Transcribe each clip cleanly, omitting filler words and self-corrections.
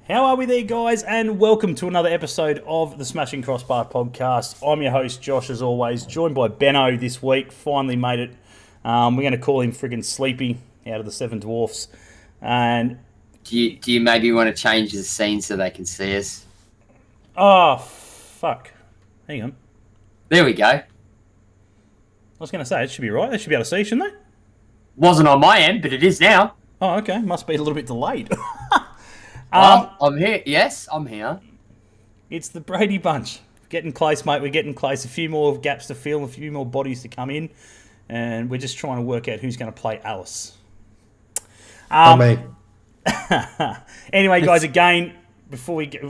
How are we there, guys? And welcome to another episode of the Smashing Crossbar Podcast. I'm your host, Josh, as always, joined by Benno this week. Finally made it. We're going to call him friggin' Sleepy out of the Seven Dwarfs. And do you maybe want to change the scene so they can see us? Oh, fuck. Hang on. There we go. I was going to say, it should be right. They should be able to see, shouldn't they? Wasn't on my end, but it is now. Oh, okay. Must be a little bit delayed. I'm here. Yes, I'm here. It's the Brady Bunch. Getting close, mate. We're getting close. A few more gaps to fill, a few more bodies to come in. And we're just trying to work out who's going to play Alice. Me. Anyway, guys, again, before we get,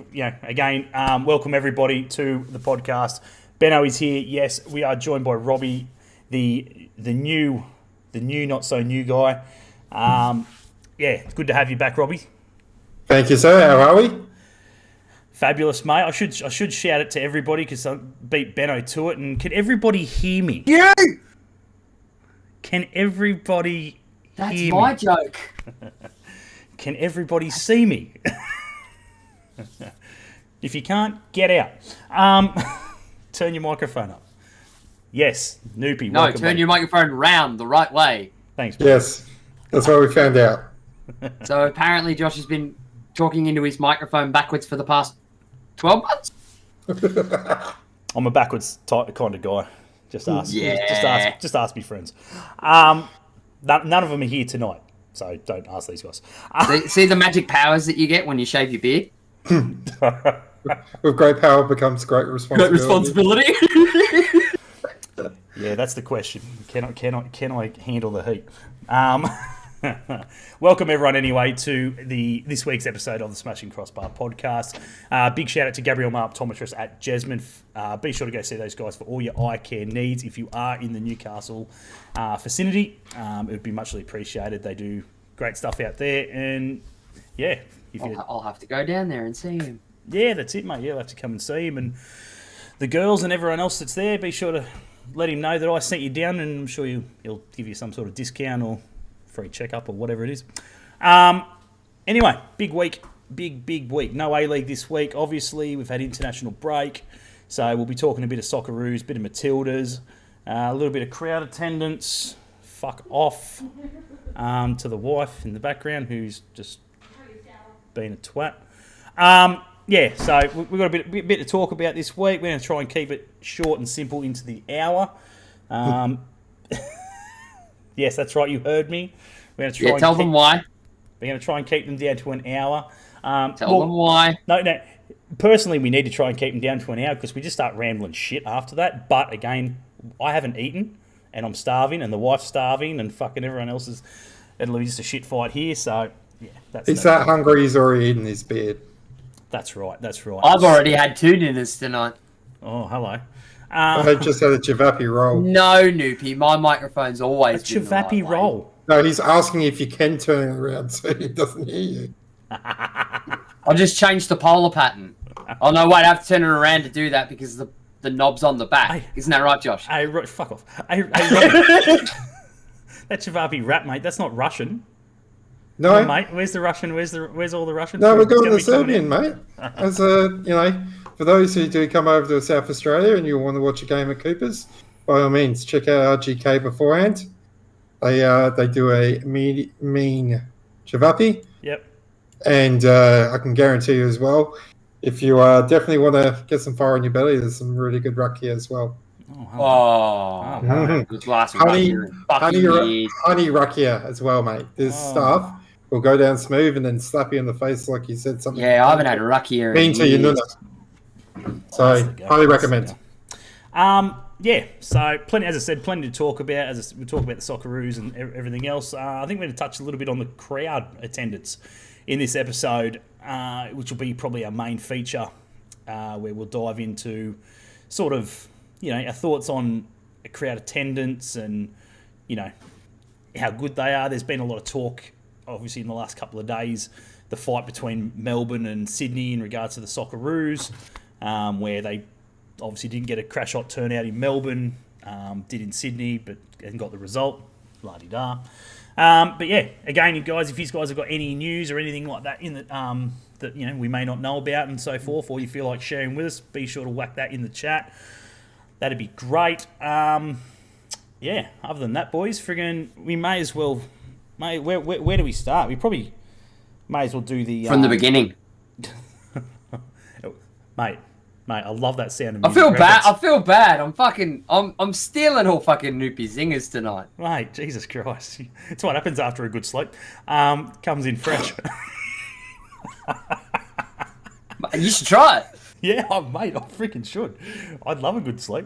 welcome everybody to the podcast. Benno is here. Yes, we are joined by Robbie, the new not so new guy. It's good to have you back, Robbie. Thank you, sir. How are we? Fabulous, mate. I should shout it to everybody because I beat Benno to it. And can everybody hear me? Yeah. Can everybody That's hear my me? joke. Can everybody see me? If you can't, get out. Turn your microphone up. Yes, Noopy. No, turn your microphone round the right way. Thanks, bro. Yes, that's what we found out. So apparently Josh has been talking into his microphone backwards for the past 12 months. I'm a backwards type kind of guy. Just ask. Yeah. Just ask me friends. None of them are here tonight, so don't ask these guys. See the magic powers that you get when you shave your beard? With great power becomes great responsibility. Yeah, that's the question. Can I handle the heat? Welcome everyone anyway to this week's episode of the Smashing Crossbar Podcast. Big shout out to Gabriel Ma, optometrist at Jesmond. Be sure to go see those guys for all your eye care needs. If you are in the Newcastle vicinity, it would be muchly appreciated. They do great stuff out there, and yeah, I'll have to go down there and see him. Yeah, that's it, mate. You'll have to come and see him, and the girls and everyone else that's there. Be sure to let him know that I sent you down, and I'm sure he'll give you some sort of discount or free checkup or whatever it is. Anyway, big week. No A-League this week. Obviously, we've had international break. So we'll be talking a bit of Socceroos, a bit of Matildas, a little bit of crowd attendance. Fuck off to the wife in the background who's just been a twat. So we've got a bit to talk about this week. We're going to try and keep it short and simple into the hour. Yes, that's right. You heard me. We're going to try. Tell them why. We're going to try and keep them down to an hour. Tell them why. No. Personally, we need to try and keep them down to an hour because we just start rambling shit after that. But again, I haven't eaten, and I'm starving, and the wife's starving, and fucking everyone else is. It'll be just a shit fight here. So yeah, He's that hungry. He's already eaten his beard. That's right. I've already had 2 dinners tonight. Oh, hello. I just had a Chavapi roll. No, Noopy. My microphone's always a Chavapi roll. No, he's asking if you can turn it around so he doesn't hear you. I'll just change the polar pattern. Oh, no, wait. I have to turn it around to do that because the knob's on the back. Isn't that right, Josh? Fuck off. That Chavapi rap, mate, that's not Russian. No, oh, mate. Where's the Russian? Where's all the Russian? No, we're going to Serbian, mate. As for those who do come over to South Australia and you want to watch a game of Coopers, by all means, check out RGK beforehand. They do a mean Chavapi. Yep. And I can guarantee you as well, if you definitely want to get some fire in your belly, there's some really good rakia as well. Good glass of honey rakia as well, mate. This stuff will go down smooth and then slap you in the face like you said something. Yeah, I haven't had a rakia. Mean to your nuna. So, highly recommend. So plenty, as I said, plenty to talk about. We talk about the Socceroos and everything else. I think we're going to touch a little bit on the crowd attendance in this episode, which will be probably our main feature, where we'll dive into sort of, our thoughts on crowd attendance and, how good they are. There's been a lot of talk, obviously, in the last couple of days, the fight between Melbourne and Sydney in regards to the Socceroos, where they obviously didn't get a crash hot turnout in Melbourne, did in Sydney, but hasn't got the result. la-di-da. But yeah, again, you guys, if you guys have got any news or anything like that in that we may not know about and so forth, or you feel like sharing with us, be sure to whack that in the chat. That'd be great. Yeah. Other than that, boys, friggin', we may as well. Where do we start? We probably may as well do the from the beginning. Mate, I love that sound of I music. feel bad. I'm stealing all fucking Noopy Zingers tonight. Mate, Jesus Christ. It's what happens after a good sleep. Comes in fresh. You should try it. Yeah, mate, I freaking should. I'd love a good sleep.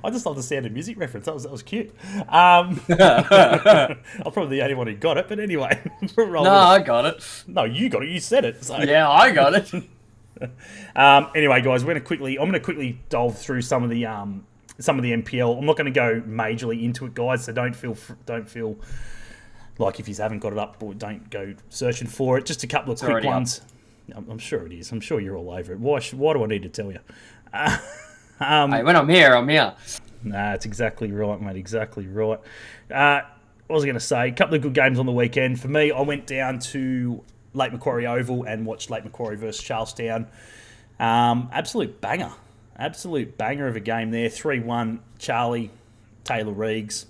I just love the sound of music reference. That was cute. I'm probably the only one who got it, but anyway. I got it. No, you got it. You said it. So. Yeah, I got it. Anyway, guys, I'm going to quickly delve through some of the NPL. I'm not going to go majorly into it, guys. So don't feel like if you haven't got it up, don't go searching for it. Just a couple of quick ones. I'm sure it is. I'm sure you're all over it. Why do I need to tell you? Hey, when I'm here, I'm here. Nah, it's exactly right, mate. Exactly right. What was I going to say? A couple of good games on the weekend. For me, I went down to Lake Macquarie Oval and watched Lake Macquarie versus Charlestown. Absolute banger. Absolute banger of a game there. 3-1. Charlie, Taylor Reegs,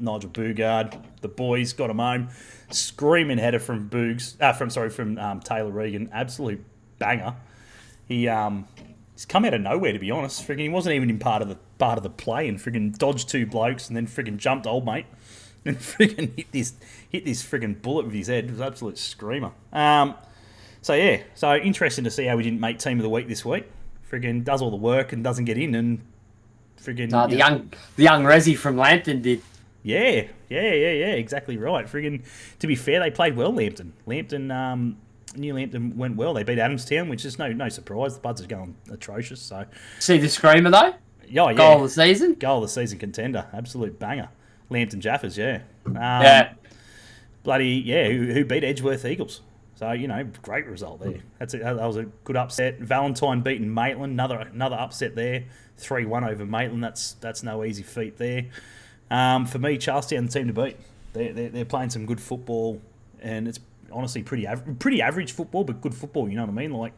Nigel Bugard. The boys got him home. Screaming header from Taylor Regan. Absolute banger. He's come out of nowhere, to be honest. Friggin', he wasn't even in part of the play, and friggin' dodged two blokes, and then friggin' jumped old mate, and friggin' hit this friggin' bullet with his head. It was an absolute screamer. So interesting to see how we didn't make team of the week this week. Friggin' does all the work and doesn't get in, and friggin' the young Resi from Lambton did. Yeah, exactly right. Friggin', to be fair, they played well. New Lambton went well. They beat Adamstown, which is no surprise. The Buds are going atrocious. So see the screamer though. Yeah. Goal of the season. Goal of the season contender. Absolute banger. Lambton Jaffers. Yeah. Bloody yeah. Who beat Edgeworth Eagles? So great result there. That was a good upset. Valentine beating Maitland. Another upset there. 3-1 over Maitland. That's no easy feat there. For me, Charlestown the team to beat. They're playing some good football, and it's honestly pretty average football, but good football. You know what I mean? Like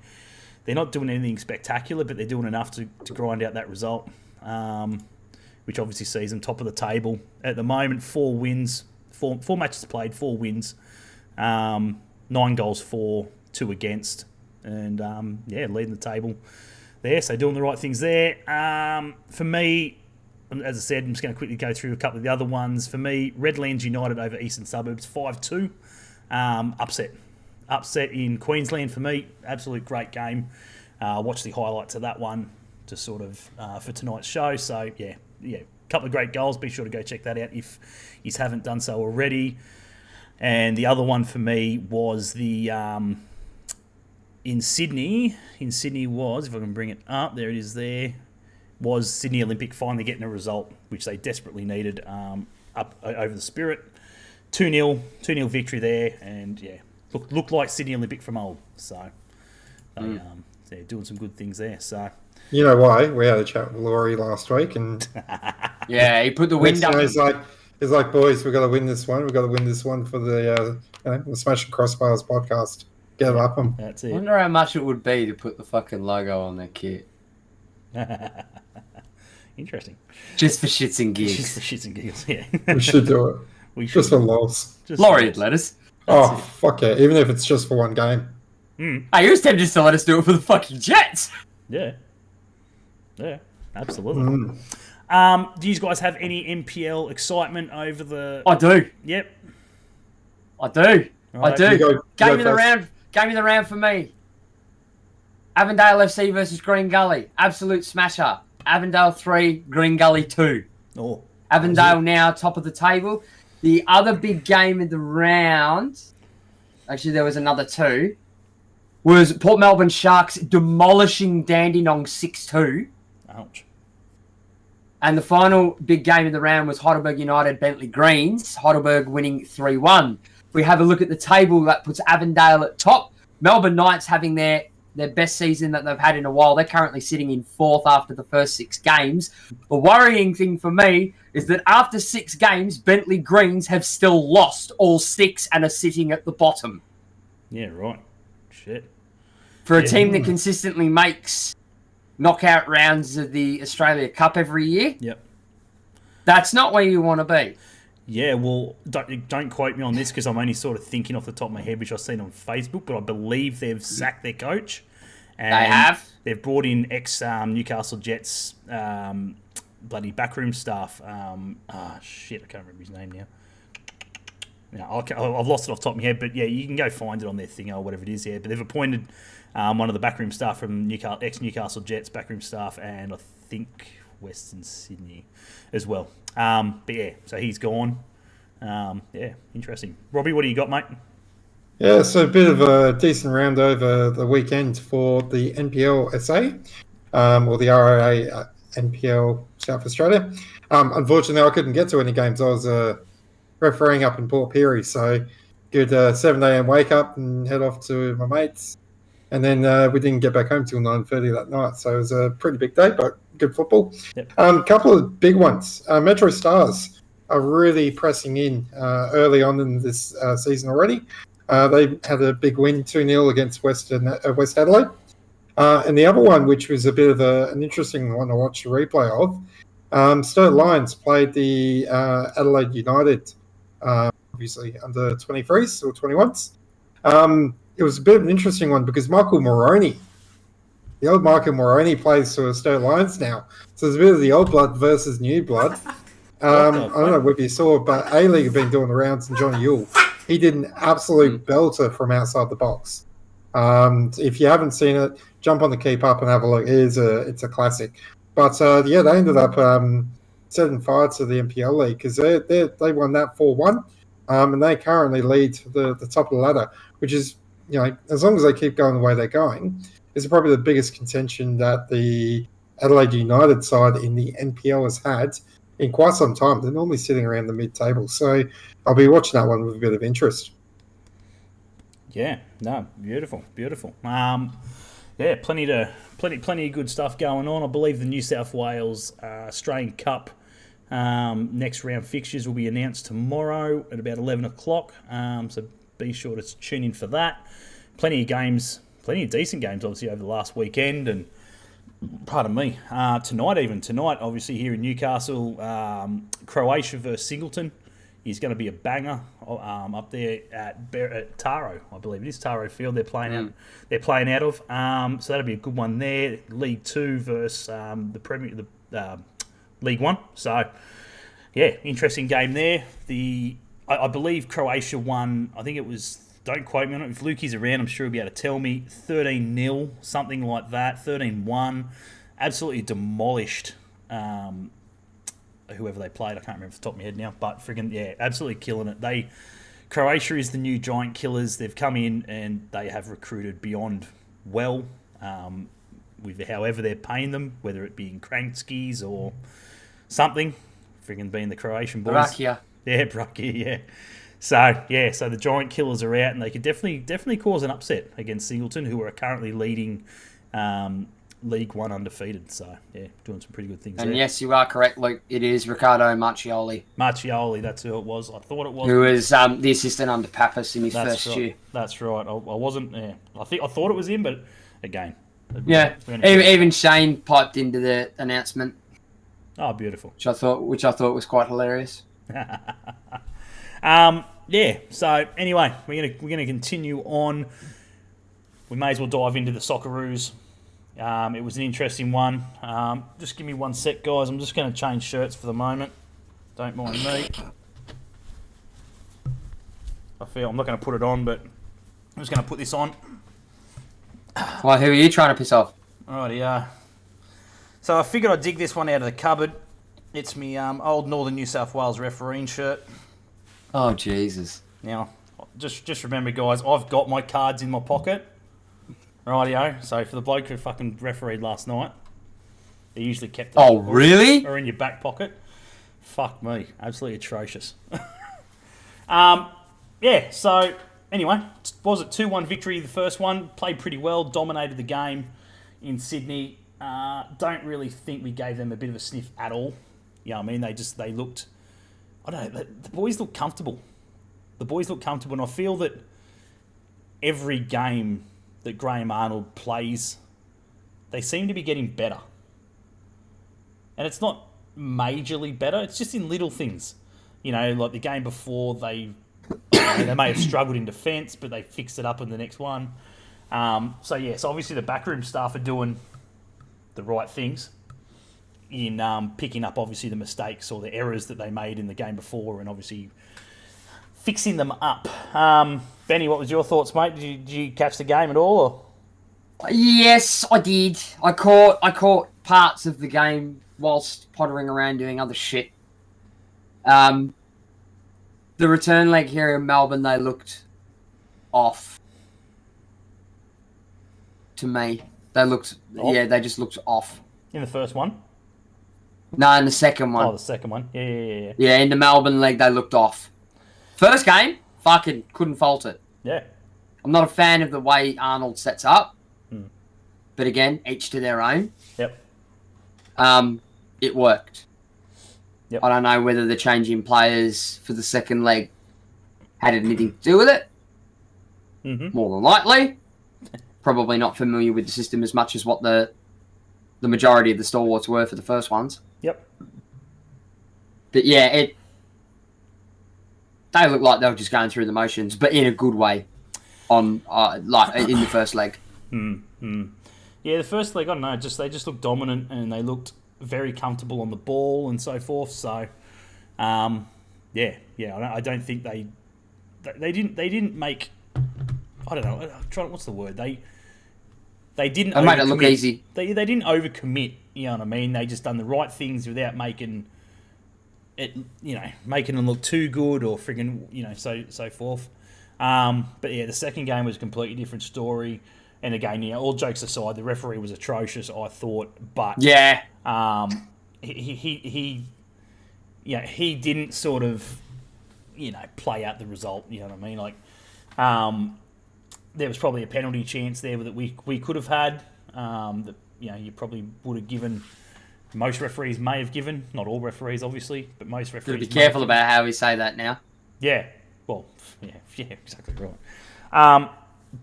they're not doing anything spectacular, but they're doing enough to grind out that result, which obviously sees them top of the table at the moment. 4 wins, four matches played, 4 wins, 9 goals for, 2 against, and leading the table there. So doing the right things there. For me, as I said, I'm just going to quickly go through a couple of the other ones. For me, Redlands United over Eastern Suburbs 5-2. Upset in Queensland for me. Absolute great game. Watch the highlights of that one to sort of for tonight's show. So yeah, couple of great goals. Be sure to go check that out if you haven't done so already. And the other one for me was the in Sydney. In Sydney was, if I can bring it up, there it is. There was Sydney Olympic finally getting a result which they desperately needed up over the Spirit. 2-0 victory there, and yeah, looked like Sydney Olympic from old. So they're doing some good things there. So you know why? We had a chat with Laurie last week, and yeah, he put the wind up. He's like, boys, we've got to win this one. We've got to win this one for the Smashing Crossbars podcast. Get it up them. That's it. I wonder how much it would be to put the fucking logo on their kit. Interesting. Just for shits and gigs. Just for shits and gigs, yeah. We should do it. Just for lols. Laurie would let us. Fuck yeah. Even if it's just for one game. Hey, he was tempted just to let us do it for the fucking Jets. Yeah. Yeah, absolutely. Do you guys have any NPL excitement over the... I do. Yep. I do. Right. I do. Game of the round for me. Avondale FC versus Green Gully. Absolute smasher. Avondale 3, Green Gully 2. Oh. Avondale now top of the table. The other big game of the round, actually there was another 2, was Port Melbourne Sharks demolishing Dandenong 6-2. Ouch. And the final big game of the round was Heidelberg United Bentley Greens. Heidelberg winning 3-1. We have a look at the table that puts Avondale at top. Melbourne Knights having their their best season that they've had in a while. They're currently sitting in 4th after the first 6 games. The worrying thing for me is that after 6 games, Bentley Greens have still lost all 6 and are sitting at the bottom. Yeah, right. Shit. For a team that consistently makes knockout rounds of the Australia Cup every year, Yep. that's not where you want to be. Yeah, well, don't quote me on this because I'm only sort of thinking off the top of my head, which I've seen on Facebook, but I believe they've sacked their coach. And They have? They've brought in ex-Newcastle Jets bloody backroom staff. Shit, I can't remember his name now. I've lost it off the top of my head, but yeah, you can go find it on their thing or whatever it is, yeah. But they've appointed one of the backroom staff from ex-Newcastle Jets backroom staff, and I think Western Sydney as well. But yeah, so he's gone. Yeah, interesting. Robbie, what do you got, mate? Yeah, so a bit of a decent round over the weekend for the NPL SA, or the ROA NPL South Australia. Unfortunately, I couldn't get to any games. I was refereeing up in Port Pirie, so good 7 a.m. wake up and head off to my mates. And then we didn't get back home till 9:30 that night, so it was a pretty big day, but good football. Yep. Couple of big ones. Metro Stars are really pressing in early on in this season already. They had a big win, 2-0 against West Adelaide. And the other one, which was a bit of an interesting one to watch the replay of, Sturt Lions played the Adelaide United, obviously under 23s or 21s. It was a bit of an interesting one because Michael Moroney, the old Michael Moroney, plays for Sturt Lions now. So there's a bit of the old blood versus new blood. I don't know whether you saw, but A-League have been doing the rounds, and Johnny Yule, he did an absolute belter from outside the box. If you haven't seen it, jump on the Keep Up and have a look. It's a classic. But yeah, they ended up setting fire to the NPL league because they won that 4-1, and they currently lead the top of the ladder, which is, you know, as long as they keep going the way they're going, is probably the biggest contention that the Adelaide United side in the NPL has had in quite some time. They're normally sitting around the mid-table, so I'll be watching that one with a bit of interest. Yeah, no, beautiful. Yeah, plenty of good stuff going on. I believe the New South Wales Australian Cup next round fixtures will be announced tomorrow at about 11 o'clock. So be sure to tune in for that. Plenty of games, plenty of decent games, obviously, over the last weekend. And, pardon me, tonight, obviously, here in Newcastle, Croatia versus Singleton is going to be a banger up there at Taro, I believe it is Taro Field. They're playing out. They're playing out of. So that'll be a good one there. League Two versus the League One. So yeah, interesting game there. I believe Croatia won. I think it was. Don't quote me on it. If Lukey's around, I'm sure he'll be able to tell me. 13-0, something like that. 13-1. Absolutely demolished whoever they played. I can't remember off the top of my head now. But friggin', yeah, absolutely killing it. Croatia is the new giant killers. They've come in and they have recruited beyond well with however they're paying them, whether it be in Kranskis or something. Friggin' being the Croatian boys. Brakia. Yeah, Brakia, yeah. So the giant killers are out, and they could definitely cause an upset against Singleton, who are currently leading League One undefeated. So yeah, doing some pretty good things. And there. yes, you are correct, Luke. It is Riccardo Marchioli. Marchioli, that's who it was. I thought it was. Who is the assistant under Pappas in his first year. That's right. I wasn't. Yeah, I thought it was him, but again. Yeah, even Shane piped into the announcement. Oh, beautiful. Which I thought was quite hilarious. Yeah. So anyway, we're gonna continue on. We may as well dive into the Socceroos. It was an interesting one. Just give me one sec, guys. I'm just going to change shirts for the moment. Don't mind me. I feel I'm not going to put it on, but I'm just going to put this on. Well, who are you trying to piss off? Alrighty. So I figured I'd dig this one out of the cupboard. It's me old Northern New South Wales refereeing shirt. Oh, Jesus. Now, just remember, guys, I've got my cards in my pocket. Rightio. So for the bloke who fucking refereed last night, they usually kept it. Oh, really? Or in your back pocket. Fuck me. Absolutely atrocious. Yeah, so anyway, was it 2-1 victory? The first one played pretty well, dominated the game in Sydney. Don't really think we gave them a bit of a sniff at all. You know what I mean? They looked, I don't know, the boys looked comfortable. And I feel that every game that Graham Arnold plays, they seem to be getting better. And it's not majorly better, it's just in little things. You know, like the game before, they may have struggled in defence, but they fixed it up in the next one. So obviously the backroom staff are doing the right things in picking up, obviously, the mistakes or the errors that they made in the game before and obviously fixing them up. Benny, what was your thoughts, mate? Did you catch the game at all? Or? Yes, I did. I caught parts of the game whilst pottering around doing other shit. The return leg here in Melbourne, they looked off. To me. They just looked off. In the first one? No, in the second one. Oh, the second one. Yeah. Yeah, in the Melbourne leg, they looked off. First game, fucking couldn't fault it. Yeah. I'm not a fan of the way Arnold sets up. But again, each to their own. Yep. It worked. Yep. I don't know whether the change in players for the second leg had anything to do with it. Mm-hmm. More than likely. Probably not familiar with the system as much as what the majority of the stalwarts were for the first ones. Yep. But yeah, they looked like they were just going through the motions, but in a good way. In the first leg. Yeah, the first leg, I don't know, they just looked dominant and they looked very comfortable on the ball and so forth. So, I don't think they didn't make. I don't know. What's the word? They didn't. They made it look easy. They didn't overcommit. You know what I mean? They just done the right things without making it. You know, making them look too good or friggin' so forth. But yeah, the second game was a completely different story. And again, all jokes aside, the referee was atrocious, I thought. But yeah, he didn't sort of, play out the result. You know what I mean? Like, there was probably a penalty chance there that we could have had. That you probably would have given. Most referees may have given, not all referees, obviously, but most referees. Be careful about how we say that now. Yeah. Well, yeah, exactly right.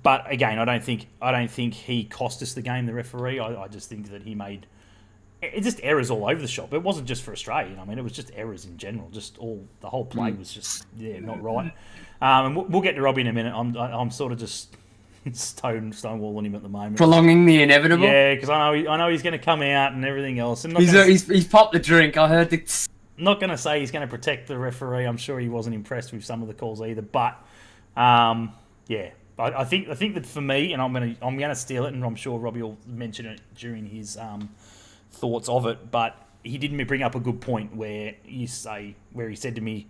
But again, I don't think he cost us the game. The referee, I just think that he made just errors all over the shop. It wasn't just for Australia. I mean, it was just errors in general. Just the whole play was just not right. And we'll get to Robbie in a minute. I'm sort of just stonewalling him at the moment, prolonging the inevitable. Yeah, because I know he's going to come out and everything else. And he's popped the drink. I heard the. Not going to say he's going to protect the referee. I'm sure he wasn't impressed with some of the calls either. But yeah. I think that for me, and I'm gonna steal it, and I'm sure Robbie will mention it during his thoughts of it. But he did bring up a good point where he said to me,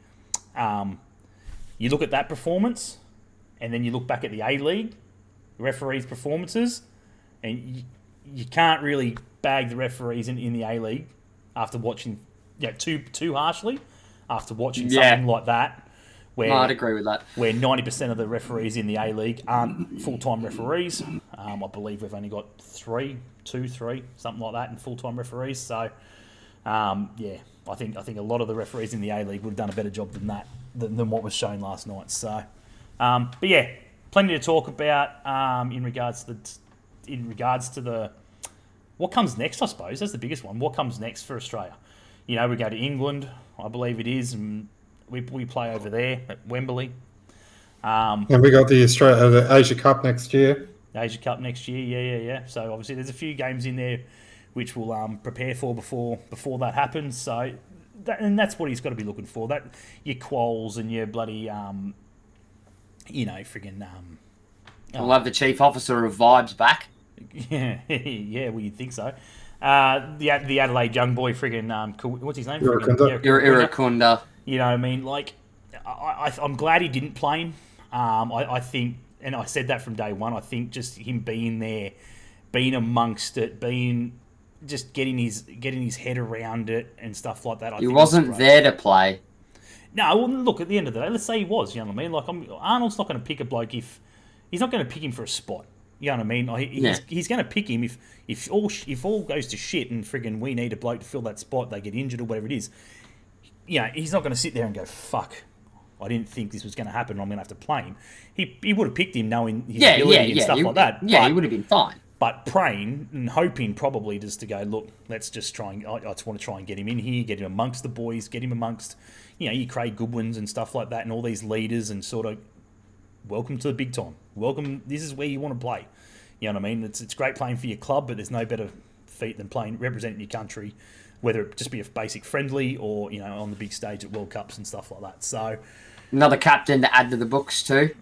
you look at that performance, and then you look back at the A-League referees' performances, and you can't really bag the referees in the A-League after watching too harshly after watching something like that. No, I'd agree with that. Where 90% of the referees in the A-League aren't full-time referees. I believe we've only got three, something like that, in full-time referees. So, I think a lot of the referees in the A-League would have done a better job than that, than what was shown last night. So, but yeah, plenty to talk about in regards to the what comes next. I suppose that's the biggest one. What comes next for Australia? We go to England, I believe it is, and we play over there at Wembley. And we got the Asia Cup next year. Asia Cup next year, yeah. So obviously there's a few games in there which we'll prepare for before that happens. So that's what he's got to be looking for. That your quals and your bloody friggin' we'll have the chief officer of vibes back. Yeah, well, you'd think so. The Adelaide young boy, friggin' what's his name? Irakunda. You know what I mean? Like, I'm glad he didn't play him. I think, and I said that from day one, I think just him being there, being amongst it, getting his head around it and stuff like that. He wasn't there to play. No, well, look, at the end of the day, let's say he was, you know what I mean? Like, Arnold's not going to pick a bloke if... He's not going to pick him for a spot. You know what I mean? Like, he's going to pick him if all goes to shit and friggin' we need a bloke to fill that spot, they get injured or whatever it is. You know, he's not going to sit there and go, fuck, I didn't think this was going to happen, I'm going to have to play him. He would have picked him knowing his ability and stuff like that. Yeah, he would have been fine. But praying and hoping probably just to go, look, let's just try and... I just want to try and get him in here, get him amongst the boys, get him amongst, you know, your Craig Goodwins and stuff like that and all these leaders and sort of, welcome to the big time. Welcome, this is where you want to play. You know what I mean? It's great playing for your club, but there's no better feat than representing your country, whether it just be a basic friendly or, you know, on the big stage at World Cups and stuff like that. So... Another captain to add to the books too.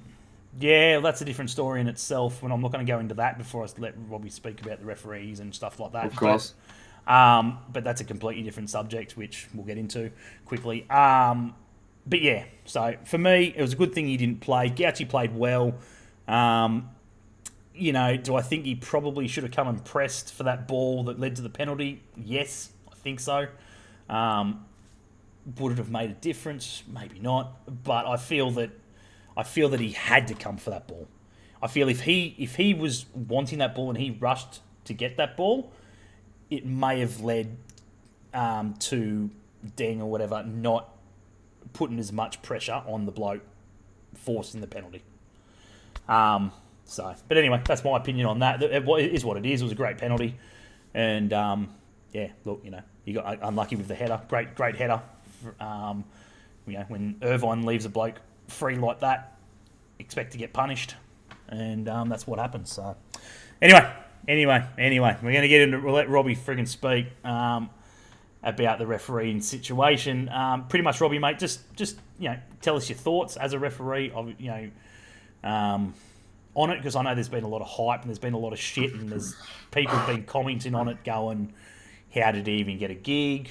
Yeah, that's a different story in itself. And I'm not going to go into that before I let Robbie speak about the referees and stuff like that. Of course. But that's a completely different subject, which we'll get into quickly. But yeah, so for me, it was a good thing he didn't play. Gauci played well. You know, do I think he probably should have come and pressed for that ball that led to the penalty? Yes, I think so. Would it have made a difference? Maybe not. But I feel that he had to come for that ball. I feel if he was wanting that ball and he rushed to get that ball, it may have led to Deng or whatever not putting as much pressure on the bloke forcing the penalty. But anyway, that's my opinion on that. It is what it is. It was a great penalty, and yeah, look, you know, you got unlucky with the header. Great header. You know, when Irvine leaves a bloke free like that, expect to get punished, and that's what happens. So, anyway, we're going to get into. We'll let Robbie friggin' speak about the refereeing situation. Pretty much, Robbie, mate, just you know, tell us your thoughts as a referee. You know, on it, because I know there's been a lot of hype and there's been a lot of shit, and there's people been commenting on it, going, "How did he even get a gig?"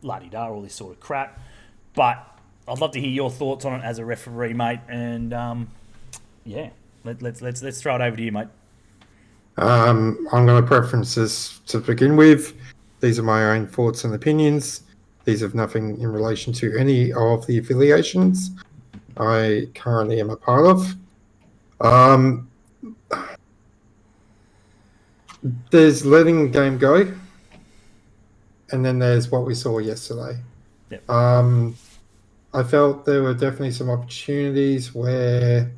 La-di-da, all this sort of crap. But I'd love to hear your thoughts on it as a referee, mate. And yeah, let's throw it over to you, mate. I'm going to preference this to begin with. These are my own thoughts and opinions. These have nothing in relation to any of the affiliations I currently am a part of. There's letting the game go, and then there's what we saw yesterday. Yep. I felt there were definitely some opportunities where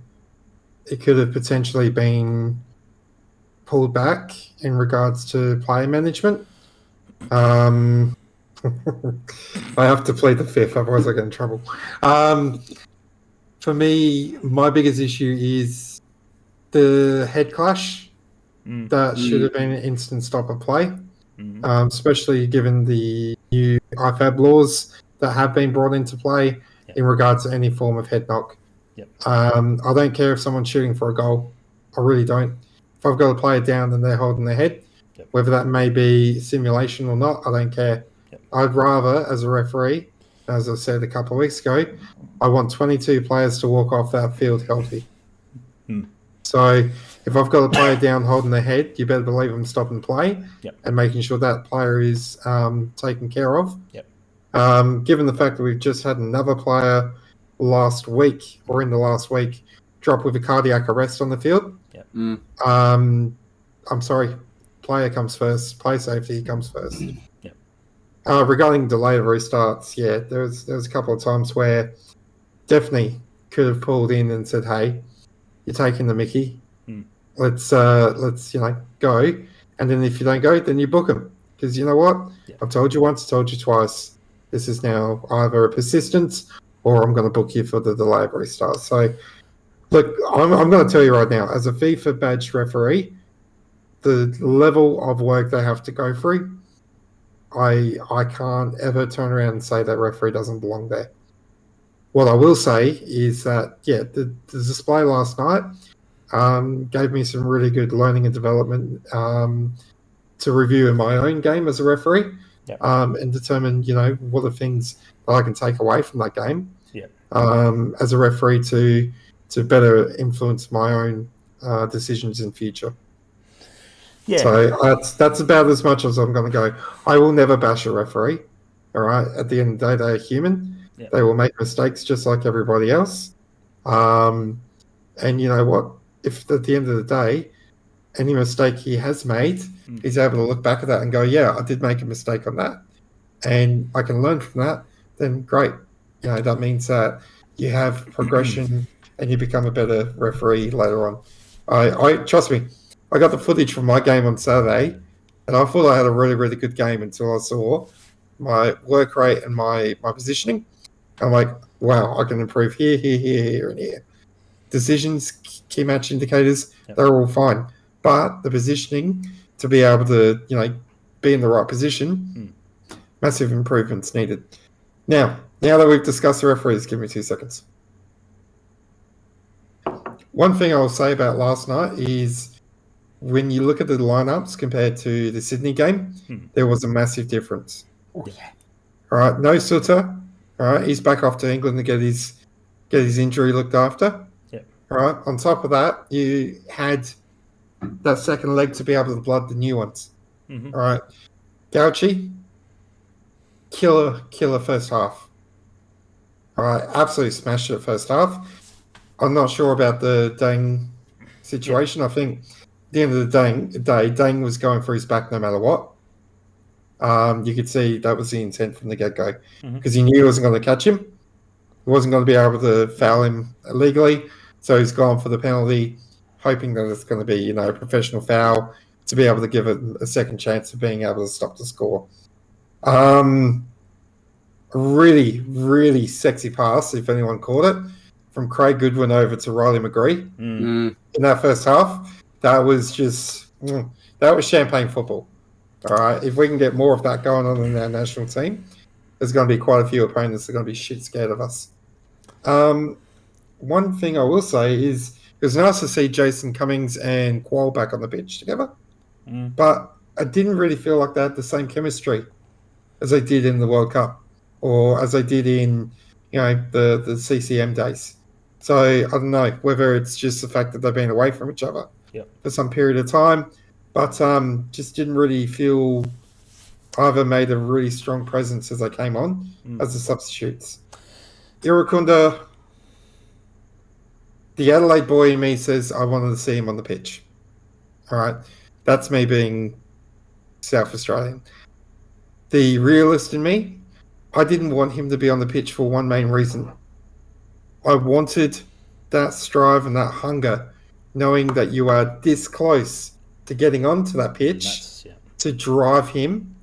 it could have potentially been pulled back in regards to player management. I have to plead the fifth, otherwise I get in trouble. For me, my biggest issue is the head clash. That should have been an instant stop of play. Especially given the new IFAB laws that have been brought into play in regards to any form of head knock. Yep. I don't care if someone's shooting for a goal. I really don't. If I've got a player down and they're holding their head, whether that may be simulation or not, I don't care. Yep. I'd rather, as a referee, as I said a couple of weeks ago, I want 22 players to walk off that field healthy. So if I've got a player down holding their head, you better believe I'm stopping play and making sure that player is taken care of. Given the fact that we've just had another player last week or in the last week drop with a cardiac arrest on the field, I'm sorry, player comes first, play safety comes first. Regarding delayed restarts, there was a couple of times where definitely could have pulled in and said, "Hey, you're taking the mickey. Let's go." And then if you don't go, then you book them, because you know what? I've told you once, told you twice. This is now either a persistence or I'm going to book you for the delay of restart. So, look, I'm going to tell you right now, as a FIFA badged referee, the level of work they have to go through, I can't ever turn around and say that referee doesn't belong there. What I will say is that, the display last night gave me some really good learning and development to review in my own game as a referee and determine, what are things that I can take away from that game as a referee to better influence my own decisions in future. So that's about as much as I'm going to go. I will never bash a referee. All right. At the end of the day, they're human. Yep. They will make mistakes just like everybody else. And you know what? If at the end of the day, any mistake he has made, he's able to look back at that and go, yeah, I did make a mistake on that, and I can learn from that, then great. You know, that means that you have progression and you become a better referee later on. I trust me, I got the footage from my game on Saturday, and I thought I had a really, really good game until I saw my work rate and my positioning. I'm like, wow, I can improve here, here, and here. Decisions, key match indicators, they're all fine. But the positioning to be able to, you know, be in the right position, massive improvements needed. Now that we've discussed the referees, give me 2 seconds. One thing I will say about last night is when you look at the lineups compared to the Sydney game, there was a massive difference. Oh, yeah. All right, no Sutter. All right, he's back off to England to get his injury looked after. Yep. All right, on top of that, you had that second leg to be able to blood the new ones. All right, Gauchi, killer first half. All right, absolutely smashed it first half. I'm not sure about the Dang situation. I think at the end of the day, Dang was going for his back no matter what. You could see that was the intent from the get-go because he knew he wasn't going to catch him. He wasn't going to be able to foul him illegally, so he's gone for the penalty, hoping that it's going to be, you know, a professional foul to be able to give it a second chance of being able to stop the score. Really, really sexy pass, if anyone caught it, from Craig Goodwin over to Riley McGree in that first half. That was just that was champagne football. All right, if we can get more of that going on in our national team, there's going to be quite a few opponents that are going to be shit scared of us. One thing I will say is it was nice to see Jason Cummings and Qual back on the pitch together, but I didn't really feel like they had the same chemistry as they did in the World Cup or as they did in, you know, the CCM days. So I don't know whether it's just the fact that they've been away from each other for some period of time, but just didn't really feel either made a really strong presence as they came on as the substitutes. Irukunda, the Adelaide boy in me says I wanted to see him on the pitch. All right, that's me being South Australian. The realist in me, I didn't want him to be on the pitch for one main reason. I wanted that strive and that hunger, knowing that you are this close to getting onto that pitch to drive him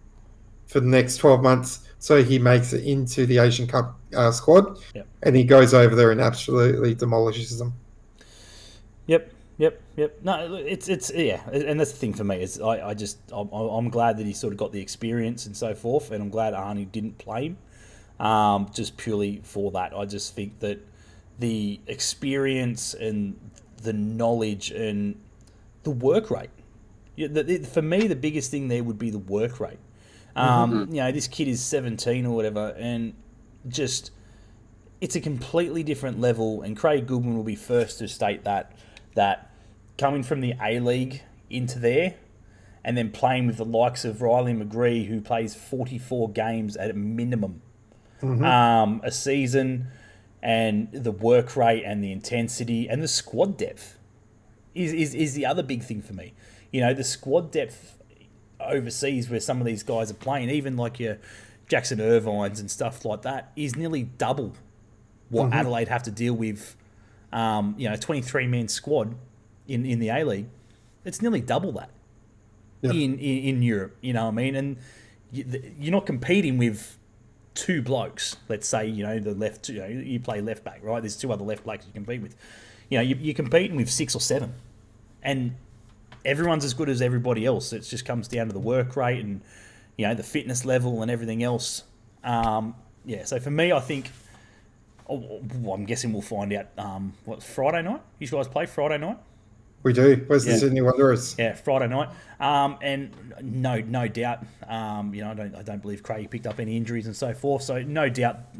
for the next 12 months so he makes it into the Asian Cup squad and he goes over there and absolutely demolishes them. Yep. No, it's and that's the thing for me is I'm glad that he sort of got the experience and so forth, and I'm glad Arnie didn't play him, just purely for that. I just think that the experience and the knowledge and the work rate. For me, the biggest thing there would be the work rate. You know, this kid is 17 or whatever, and just it's a completely different level. And Craig Goodwin will be first to state that coming from the A-League into there and then playing with the likes of Riley McGree, who plays 44 games at a minimum a season, and the work rate and the intensity and the squad depth is the other big thing for me. You know, the squad depth overseas where some of these guys are playing, even like your Jackson Irvines and stuff like that, is nearly double what Adelaide have to deal with. You know, 23-man squad in the A-League, it's nearly double that in Europe. You know what I mean? And you're not competing with two blokes. Let's say, you know, the left. You know, you play left back, right? There's two other left backs you compete with. You know, you're competing with 6 or 7, and everyone's as good as everybody else. It just comes down to the work rate and, you know, the fitness level and everything else. So for me, I think. I'm guessing we'll find out. Friday night? You guys play Friday night? We do. Where's the Sydney Wanderers? Yeah, Friday night. And no doubt. You know, I don't believe Craig picked up any injuries and so forth. So no doubt,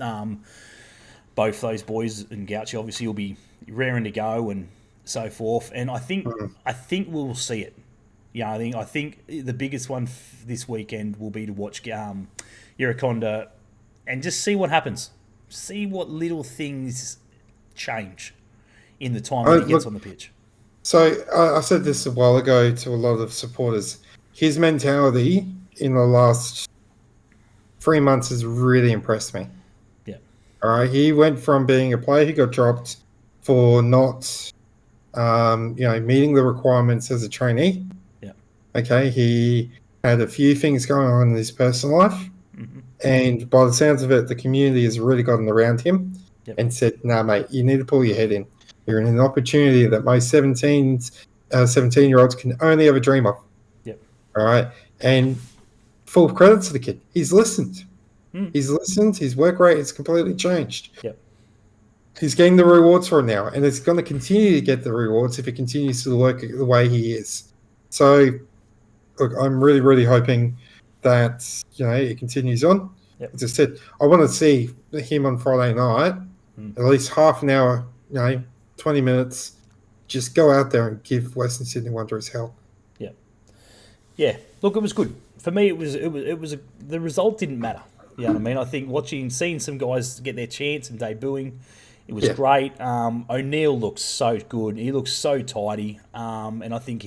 both those boys and Gauchi obviously will be raring to go and so forth. And I think we'll see it. Yeah, I think the biggest one this weekend will be to watch Iraconda and just see what happens. see what little things change in the time when he gets on the pitch. So I said this a while ago to a lot of supporters. His mentality in the last 3 months has really impressed me. Yeah. All right. He went from being a player who got dropped for not, meeting the requirements as a trainee. Yeah. Okay. He had a few things going on in his personal life. Mm-hmm. And by the sounds of it, the community has really gotten around him and said, nah, mate, you need to pull your head in. You're in an opportunity that most 17-year-olds can only ever dream of. Yep. All right. And full credit to the kid. He's listened. He's listened. His work rate has completely changed. Yep. He's getting the rewards for it now. And it's going to continue to get the rewards if he continues to work the way he is. So, look, I'm really, really hoping that, it continues on. Yep. As I said, I want to see him on Friday night, at least half an hour, 20 minutes, just go out there and give Western Sydney Wanderers help. Yeah. Yeah. Look, it was good. For me, the result didn't matter. You know what I mean? I think seeing some guys get their chance and debuting, it was great. O'Neill looks so good. He looks so tidy. And I think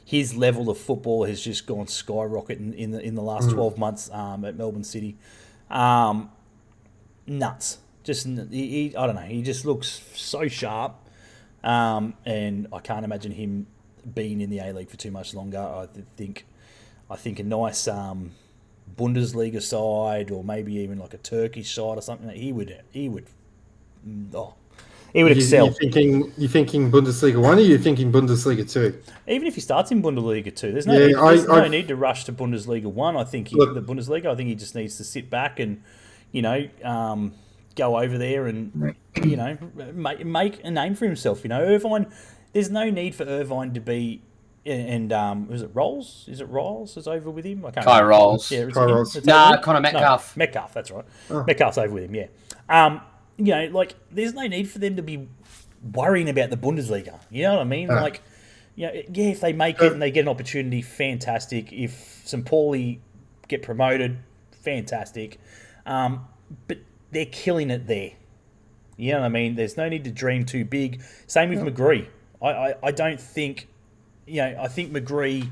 his level of football has just gone skyrocket in the last 12 months at Melbourne City. Nuts. Just I don't know. He just looks so sharp, and I can't imagine him being in the A-League for too much longer. I think a nice Bundesliga side, or maybe even like a Turkish side or something, he would excel. You thinking Bundesliga 1 or you thinking Bundesliga 2? Even if he starts in Bundesliga 2, there's no need to rush to Bundesliga 1. I think the Bundesliga, I think he just needs to sit back and, go over there and, make a name for himself. Irvine, there's no need for Irvine to be, and was it Rolls? Is it Rolls is over with him? I can't remember. Rolls. Yeah, Kai Rolls. Nah, Connor Metcalf. No, Metcalf, that's right. Oh. Metcalf's over with him, yeah. There's no need for them to be worrying about the Bundesliga. You know what I mean? If they make it and they get an opportunity, fantastic. If St. Pauli get promoted, fantastic. But they're killing it there. You know what I mean? There's no need to dream too big. Same with McGree. I don't think, I think McGree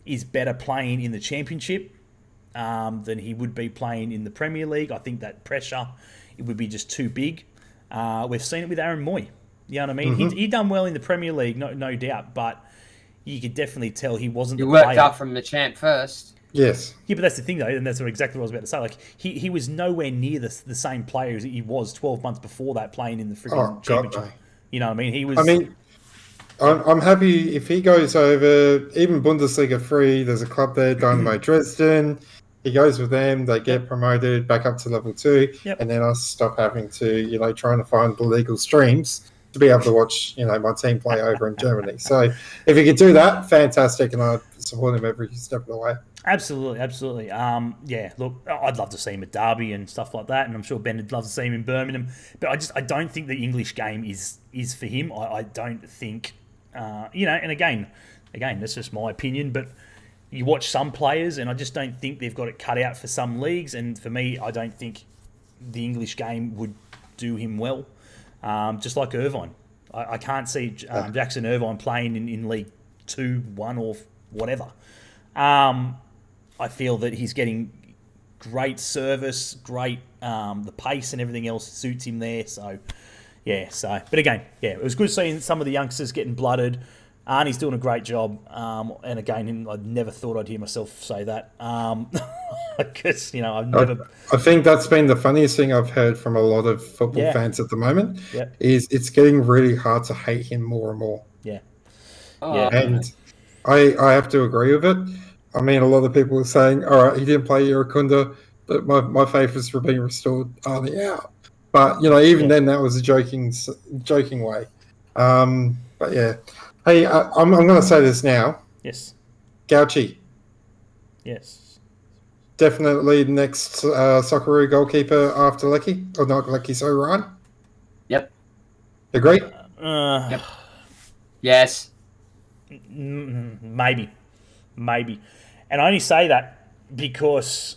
is better playing in the Championship than he would be playing in the Premier League. I think that pressure, it would be just too big. We've seen it with Aaron Moy. You know what I mean? Mm-hmm. He done well in the Premier League, no doubt, but you could definitely tell he wasn't the player. He worked up from the champ first. Yes. Yeah, but that's the thing, though, and that's exactly what I was about to say. Like, he was nowhere near the same player as he was 12 months before that playing in the freaking Championship. No. You know what I mean? He was... I'm happy if he goes over, even Bundesliga 3, there's a club there, Dynamo Dresden. He goes with them, they get promoted back up to level 2, and then I stop having to, trying to find the legal streams to be able to watch, my team play over in Germany. So if he could do that, fantastic, and I'd support him every step of the way. Absolutely. Look, I'd love to see him at Derby and stuff like that, and I'm sure Ben would love to see him in Birmingham. But I don't think the English game is for him. I don't think, and again, that's just my opinion, but you watch some players, and I just don't think they've got it cut out for some leagues. And for me, I don't think the English game would do him well. Just like Irvine, I can't see Jackson Irvine playing in League 2, 1, or whatever. I feel that he's getting great service, great the pace and everything else suits him there. So, but again, it was good seeing some of the youngsters getting blooded. Arnie's doing a great job, and again, I never thought I'd hear myself say that. Because I've never. I think that's been the funniest thing I've heard from a lot of football fans at the moment. Yeah. Is it's getting really hard to hate him more and more. Yeah. And I have to agree with it. I mean, a lot of people are saying, "All right, he didn't play Irakunda, but my faith was being restored." Arnie out. But even then, that was a joking way. But yeah. Hey, I'm going to say this now. Yes. Gauchi. Yes. Definitely the next Socceroo goalkeeper after Lecky. Or not Lecky, so Ryan. Yep. Agree? Yep. Yes. Maybe. And I only say that because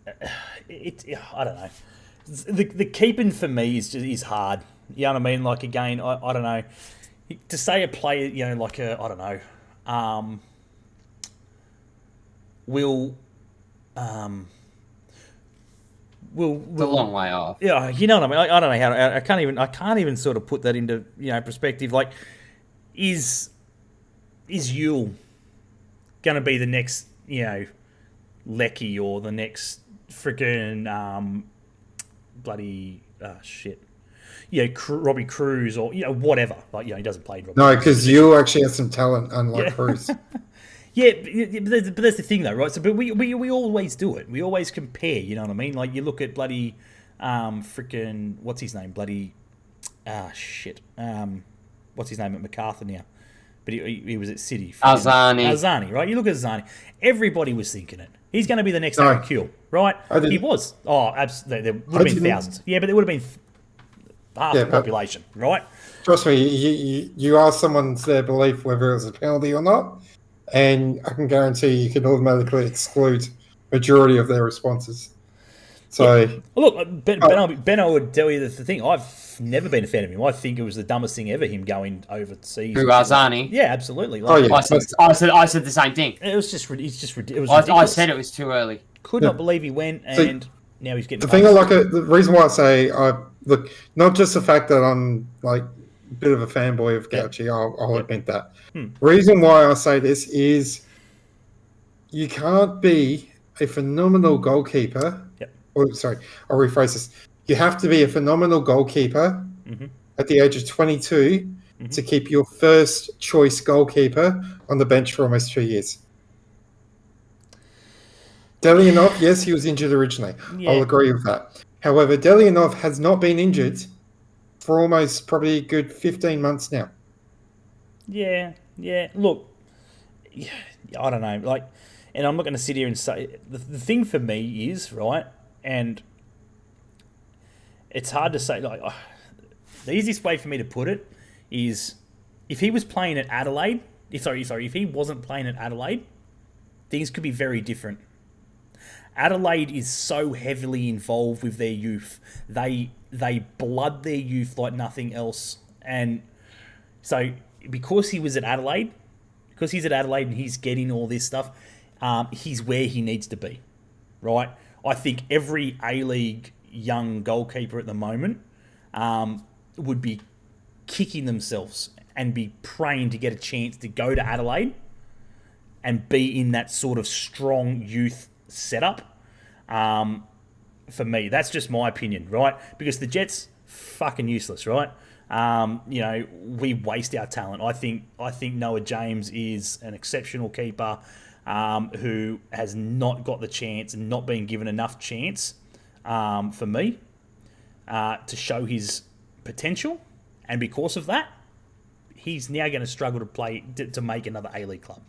I don't know. the keeping for me is hard. You know what I mean? Like, again, I don't know. To say a player, you know, like I don't know, will It's a long way off. Yeah, you know what I mean. I don't know how. I can't even sort of put that into, you know, perspective. Like, is Yule going to be the next, you know, Lecky or the next freaking bloody shit? You know, Robbie Cruz or, you know, whatever. Like, you know, he doesn't play Robbie. No, because you actually has some talent, unlike Cruz. Yeah, but that's the thing, though, right? So, but we always do it. We always compare. You know what I mean? Like, you look at bloody freaking what's his name? Bloody shit. What's his name at MacArthur now? But he was at City. Arzani, right? You look at Arzani. Everybody was thinking it. He's going to be the next Aaron Kuhl, right? He was. Oh, absolutely. There would have been thousands. Yeah, but there would have been half the population, right? Trust me, you ask someone's their belief whether it was a penalty or not, and I can guarantee you can automatically exclude majority of their responses. So, yeah. Well, look, Benno would tell you the thing. I've never been a fan of him. I think it was the dumbest thing ever, him going overseas. Who, Arzani? Yeah, absolutely. Like, I said the same thing. It was just ridiculous. I said it was too early. Could not believe he went, and now he's getting. The thing the reason why I say look, not just the fact that I'm like a bit of a fanboy of Gauchi, I'll admit that. Reason why I say this is you can't be a phenomenal goalkeeper. Or, sorry, I'll rephrase this. You have to be a phenomenal goalkeeper at the age of 22 to keep your first choice goalkeeper on the bench for almost 2 years. Delianov, yes, he was injured originally. Yeah. I'll agree with that. However, Delianov has not been injured for almost probably a good 15 months now. Yeah. Look, I don't know. Like, and I'm not going to sit here and say the thing for me is right, and it's hard to say. Like, the easiest way for me to put it is if he was playing at Adelaide. If he wasn't playing at Adelaide, things could be very different. Adelaide is so heavily involved with their youth. They blood their youth like nothing else. And so because he's at Adelaide and he's getting all this stuff, he's where he needs to be, right? I think every A-League young goalkeeper at the moment would be kicking themselves and be praying to get a chance to go to Adelaide and be in that sort of strong youth setup. For me, that's just my opinion, right? Because the Jets, fucking useless, right? You know, we waste our talent. I think Noah James is an exceptional keeper who has not got the chance and not been given enough chance for me to show his potential, and because of that, he's now going to struggle to make another A-League club,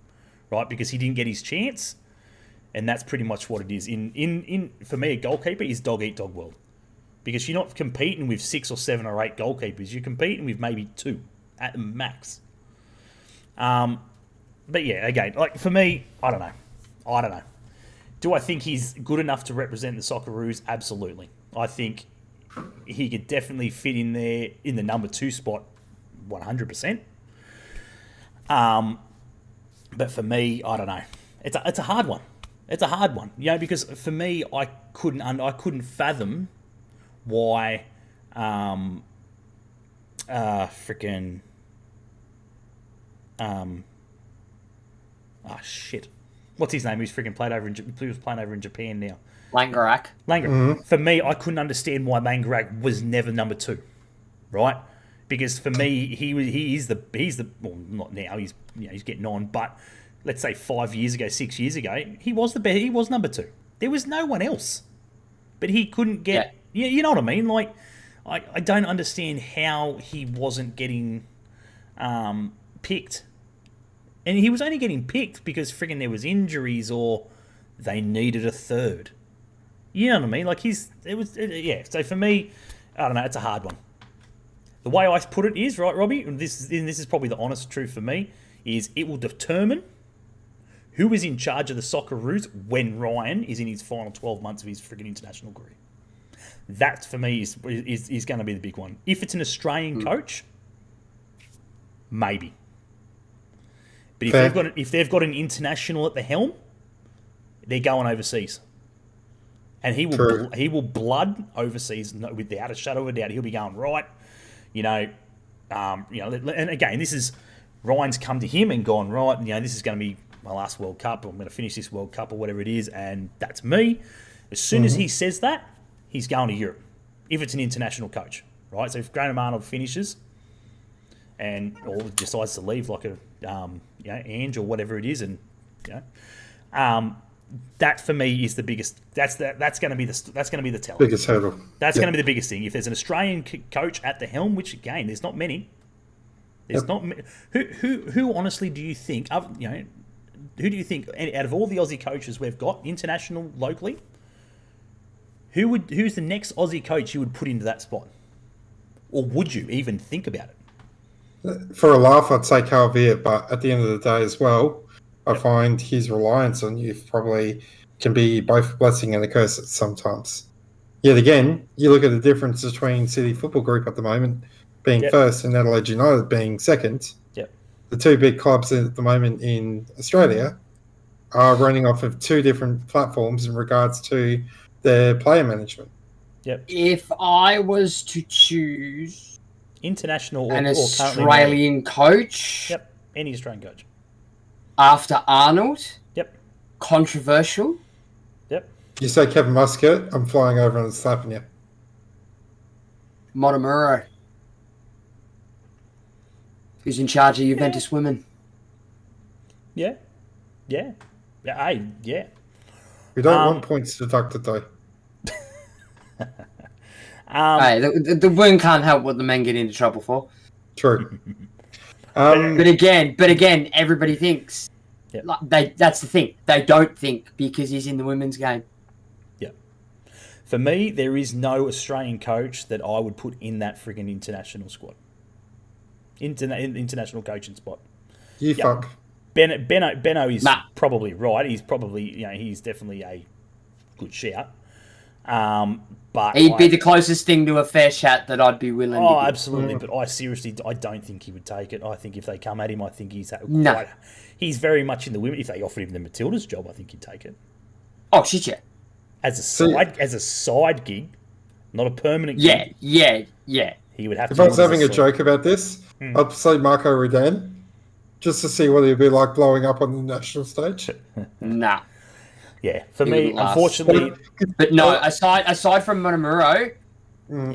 right? Because he didn't get his chance. And that's pretty much what it is. In for me, a goalkeeper is dog eat dog world, because you're not competing with 6 or 7 or 8 goalkeepers. You're competing with maybe 2 at the max. But yeah, again, like for me, I don't know. Do I think he's good enough to represent the Socceroos? Absolutely. I think he could definitely fit in there in the number 2 spot, 100%. But for me, I don't know. It's a hard one. It's a hard one, you know, because for me, I couldn't fathom why, shit, what's his name? He was playing over in Japan now. Langerak. Mm-hmm. For me, I couldn't understand why Langerak was never number 2, right? Because for me, he's the well, not now. He's getting on, but. Let's say 5 years ago, 6 years ago, he was the best. He was number 2. There was no one else, but he couldn't get. Yeah, you know what I mean. Like, I don't understand how he wasn't getting picked, and he was only getting picked because friggin' there was injuries or they needed a third. You know what I mean? Like So for me, I don't know. It's a hard one. The way I put it is right, Robbie. And this is probably the honest truth for me. Is it will determine who is in charge of the Socceroos when Ryan is in his final 12 months of his friggin' international career. That for me is going to be the big one. If it's an Australian coach, maybe. But if they've got an international at the helm, they're going overseas, and he will blood overseas without a shadow of a doubt. He'll be going right, and again, this is Ryan's come to him and gone right. This is going to be my last World Cup. I'm going to finish this World Cup or whatever it is, and that's me. As soon as he says that, he's going to Europe. If it's an international coach, right? So if Graham Arnold finishes, or decides to leave like Ange or whatever it is, and that for me is the biggest. That's going to be the tell. Biggest hurdle. That's going to be the biggest thing. If there's an Australian coach at the helm, which again, there's not many. There's not who honestly do you think? Who do you think out of all the Aussie coaches we've got, international, locally? Who's the next Aussie coach you would put into that spot, or would you even think about it? For a laugh, I'd say Carl Viet, but at the end of the day as well, I find his reliance on youth probably can be both a blessing and a curse sometimes. Yet again, you look at the difference between City Football Group at the moment being first and Adelaide United being second. Yep. The two big clubs at the moment in Australia are running off of two different platforms in regards to their player management. Yep. If I was to choose international an or Australian coach, any Australian coach after Arnold, controversial. You say Kevin Muscat, I'm flying over and slapping you. Motomuro, who's in charge of Juventus women. Yeah. We don't want points deducted though. Hey, the women can't help what the men get into trouble for. True. But again, everybody thinks. That's the thing. They don't think because he's in the women's game. Yeah. For me, there is no Australian coach that I would put in that friggin' international squad. International coaching spot. Fuck. Benno is probably right. He's probably, he's definitely a good shout. But he'd be the closest thing to a fair chat that I'd be willing to give. Absolutely. But I don't think he would take it. I think if they come at him, I think he's very much in the women. If they offered him the Matilda's job, I think he'd take it. Oh, shit, yeah. As a side gig, not a permanent gig. Yeah. He would have If I was having a joke about this, I'd say Marco Rudan, just to see what he'd be like blowing up on the national stage. Nah. Yeah, for me, unfortunately. But no, aside from Motomuro,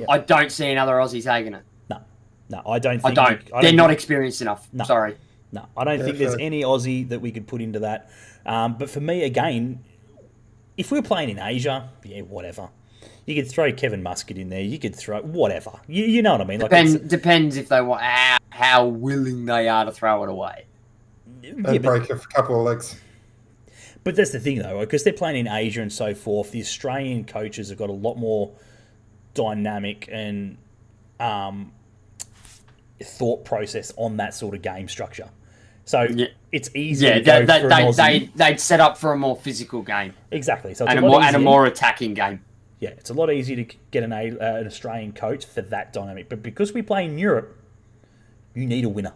I don't see another Aussie taking it. No, I don't think. They're not experienced enough. No. Sorry. No, I don't think there's any Aussie that we could put into that. But for me, again, if we were playing in Asia, whatever. You could throw Kevin Muscat in there. You could throw whatever. You know what I mean? Depends if they want how willing they are to throw it away. And break a couple of legs. But that's the thing, though, because they're playing in Asia and so forth. The Australian coaches have got a lot more dynamic and thought process on that sort of game structure. So it's easier to go for an Aussie. They'd set up for a more physical game. Exactly. So it's a more attacking game. Yeah, it's a lot easier to get an Australian coach for that dynamic. But because we play in Europe, you need a winner.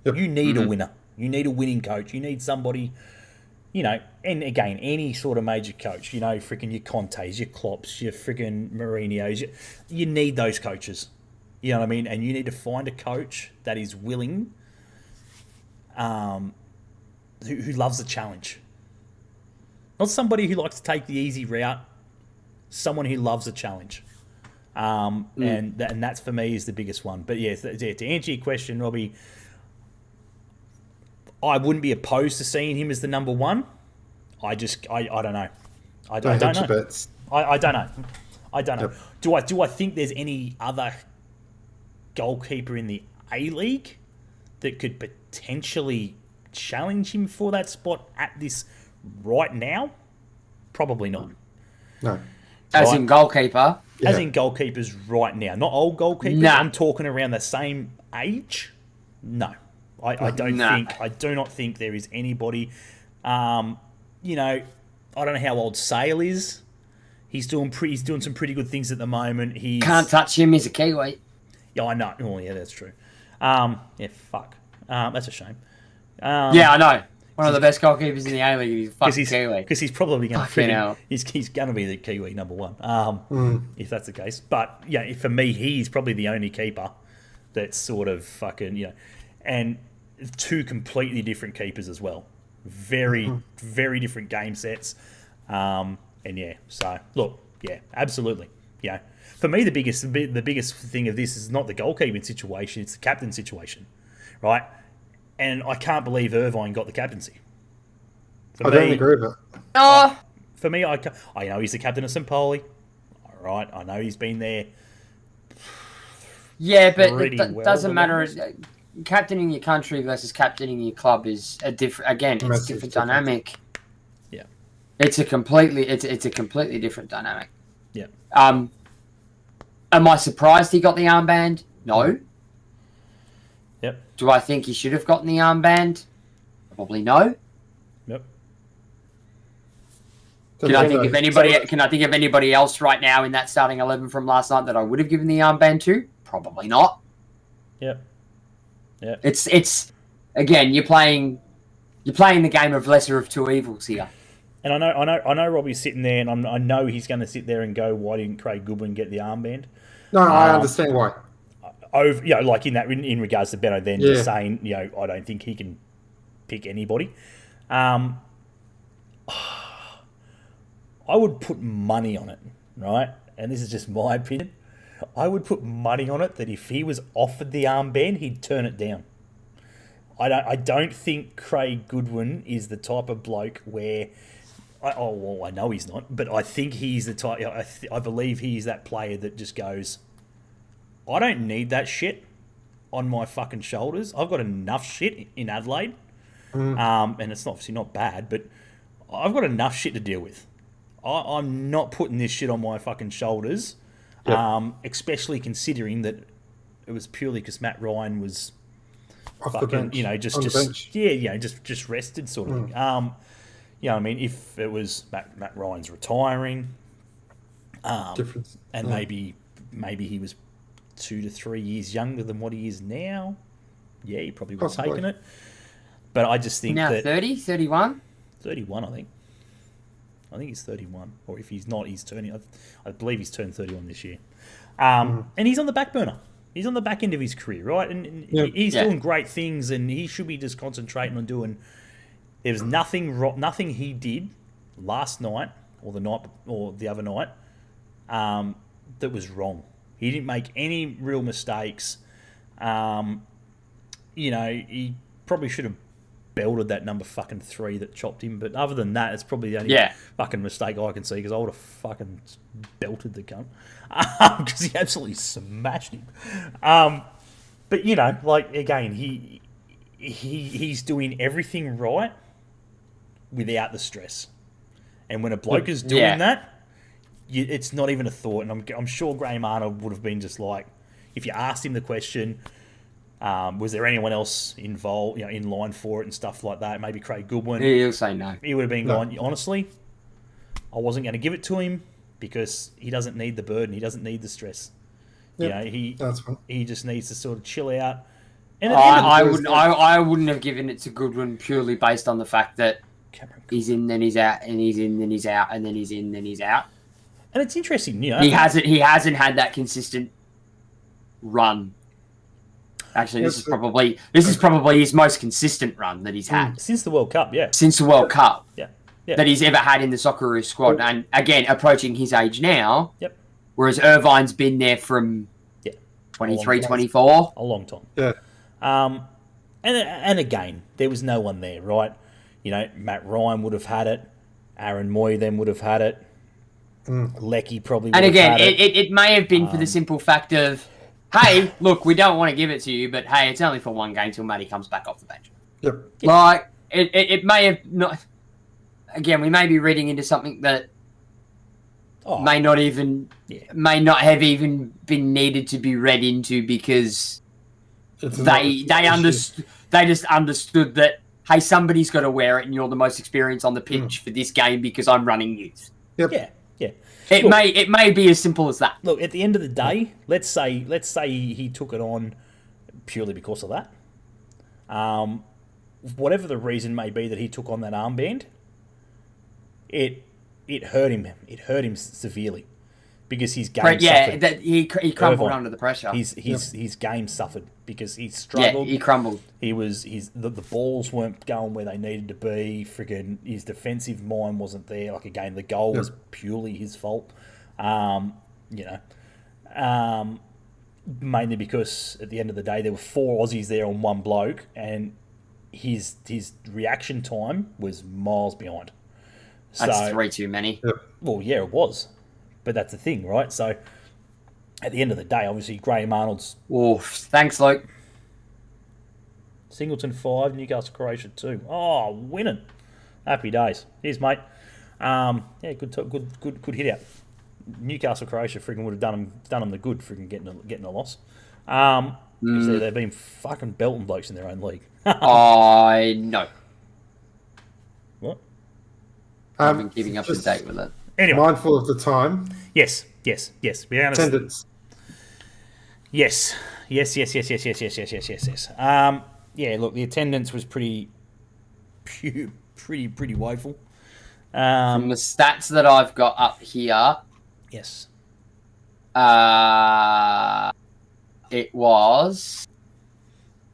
Yep. You need a winner. You need a winning coach. You need somebody... and again, any sort of major coach, freaking your Contes, your Klopps, your freaking Mourinho's, you need those coaches. You know what I mean? And you need to find a coach that is willing, who loves the challenge. Not somebody who likes to take the easy route, someone who loves a challenge. And that's for me is the biggest one. But to answer your question, Robbie, I wouldn't be opposed to seeing him as the number one. I don't know. I don't know. I don't know. I don't know. Yep. Do I think there's any other goalkeeper in the A-League that could potentially challenge him for that spot at this right now? Probably not. No. As in goalkeeper? As in goalkeepers right now. Not old goalkeepers. Nah. I'm talking around the same age. No. I do not think there is anybody. I don't know how old Sale is. He's doing some pretty good things at the moment. He's Can't touch him. He's a Kiwi. Yeah, I know. Oh, yeah, that's true. Yeah, fuck. That's a shame. Yeah, I know. One of the best goalkeepers in the A-League. He's a fucking Kiwi. Because he's probably going Fucking hell. to he's going to be the Kiwi number one, if that's the case. But yeah, for me, he's probably the only keeper that's sort of fucking and two completely different keepers as well. Very very different game sets. And yeah, so look, yeah, absolutely. Yeah, for me, the biggest thing of this is not the goalkeeping situation; it's the captain situation, right? And I can't believe Irvine got the captaincy. I don't agree with it. Oh, For me, I know he's the captain of St. Pauli. All right, I know he's been there. yeah, but Pretty it well, doesn't but matter. Captaining your country versus captaining your club is a different. Again, it's a Massive different difference. dynamic. Yeah, It's a completely different dynamic. yeah. Am I surprised he got the armband? No. Yep. Do I think he should have gotten the armband? Probably no. Yep. Can I think of anybody else right now in that starting 11 from last night that I would have given the armband to? Probably not. Yep. Yep. It's again, you're playing the game of lesser of two evils here. And I know Robbie's sitting there, and I know he's going to sit there and go, "Why didn't Craig Goodwin get the armband?" No, I understand why. Over, like in regards to Benno, then Yeah. just saying, I don't think he can pick anybody. I would put money on it, right? And this is just my opinion. I would put money on it that if he was offered the armband, he'd turn it down. I don't think Craig Goodwin is the type of bloke where... I know he's not, but I think he's the type... I believe he's that player that just goes, I don't need that shit on my fucking shoulders. I've got enough shit in Adelaide. And it's obviously not bad, but I've got enough shit to deal with. I'm not putting this shit on my fucking shoulders, especially considering that it was purely because Matt Ryan was Off the fucking, bench. just rested sort of thing. I mean, if it was Matt Ryan's retiring, Difference. and maybe he was 2 to 3 years younger than what he is now, yeah, he probably would have Possibly. taken it. But I just think Now that 30, 31? 31, I think he's 31, or if he's not, he's turning. I believe he's turned 31 this year, and he's on the back burner. He's on the back end of his career, right? And he's doing great things, and he should be just concentrating on doing. There was nothing he did last night or the other night that was wrong. He didn't make any real mistakes. He probably should have belted that number fucking 3 that chopped him. But other than that, it's probably the only fucking mistake I can see, because I would have fucking belted the cunt. Because he absolutely smashed him. But, again, he's doing everything right without the stress. And when a bloke is doing that, it's not even a thought. And I'm sure Graham Arnold would have been just like, if you asked him the question, was there anyone else involved, in line for it and stuff like that? Maybe Craig Goodwin. He'll say no. He would have been going, honestly, I wasn't going to give it to him because he doesn't need the burden. He doesn't need the stress. Yep, he just needs to sort of chill out. And I wouldn't have given it to Goodwin purely based on the fact that he's in, then he's out, and he's in, then he's out, and then he's in, then he's out. And it's interesting, He hasn't had that consistent run. Actually, this is probably his most consistent run that he's had since the World Cup. Yeah, since the World Cup. Yeah. That he's ever had in the Socceroos squad, and again approaching his age now. Yep. Whereas Irvine's been there from 23, 24. A long time. Yeah. And again, there was no one there, right? Matt Ryan would have had it. Aaron Moy then would have had it. Lecky probably would have had it. And again, it may have been for the simple fact of, hey, look, we don't want to give it to you, but hey, it's only for one game till Matty comes back off the bench. Yep. Like, it may have not... Again, we may be reading into something that may not have even been needed to be read into, because they just understood that, hey, somebody's got to wear it and you're the most experienced on the pitch for this game because I'm running youth. Yep. Yeah. It may be as simple as that. Look, at the end of the day, let's say he took it on purely because of that. Whatever the reason may be that he took on that armband, it hurt him. It hurt him severely because his game suffered. That he crumbled under the pressure. His game suffered because he struggled. Yeah, he crumbled. The balls weren't going where they needed to be. Friggin' his defensive mind wasn't there. Like again, the goal was purely his fault. Mainly because at the end of the day there were 4 Aussies there on one bloke, and his reaction time was miles behind. That's 3 too many. Well, yeah, it was. But that's the thing, right? So, at the end of the day, obviously, Graham Arnold's... Oh, thanks, Luke. Singleton 5, Newcastle Croatia 2. Oh, winning. Happy days. Here's, mate. Good hit out. Newcastle Croatia friggin' would have done them the good friggin' getting a loss. They've been fucking belting blokes in their own league. I know. What? I've been keeping up to date with it. Anyway. Mindful of the time. Yes. Attendance. Yes. Look, the attendance was pretty woeful. From the stats that I've got up here, yes. It was...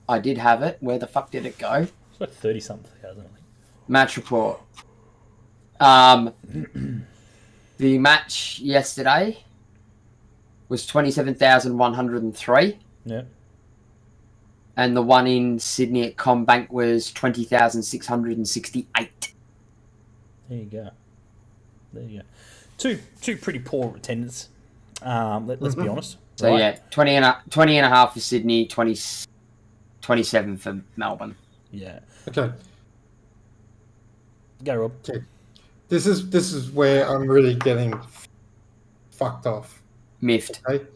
I did have it. Where the fuck did it go? It's like 30-something thousand, I think. Match report. The match yesterday was 27,103. Yeah. And the one in Sydney at CommBank was 20,668. There you go. Two pretty poor attendance. Let's be honest. So right? yeah, 20 and a half for Sydney, 27 for Melbourne. Yeah. Okay. Go, Rob. Okay. This is where I'm really getting fucked off. Miffed. Okay?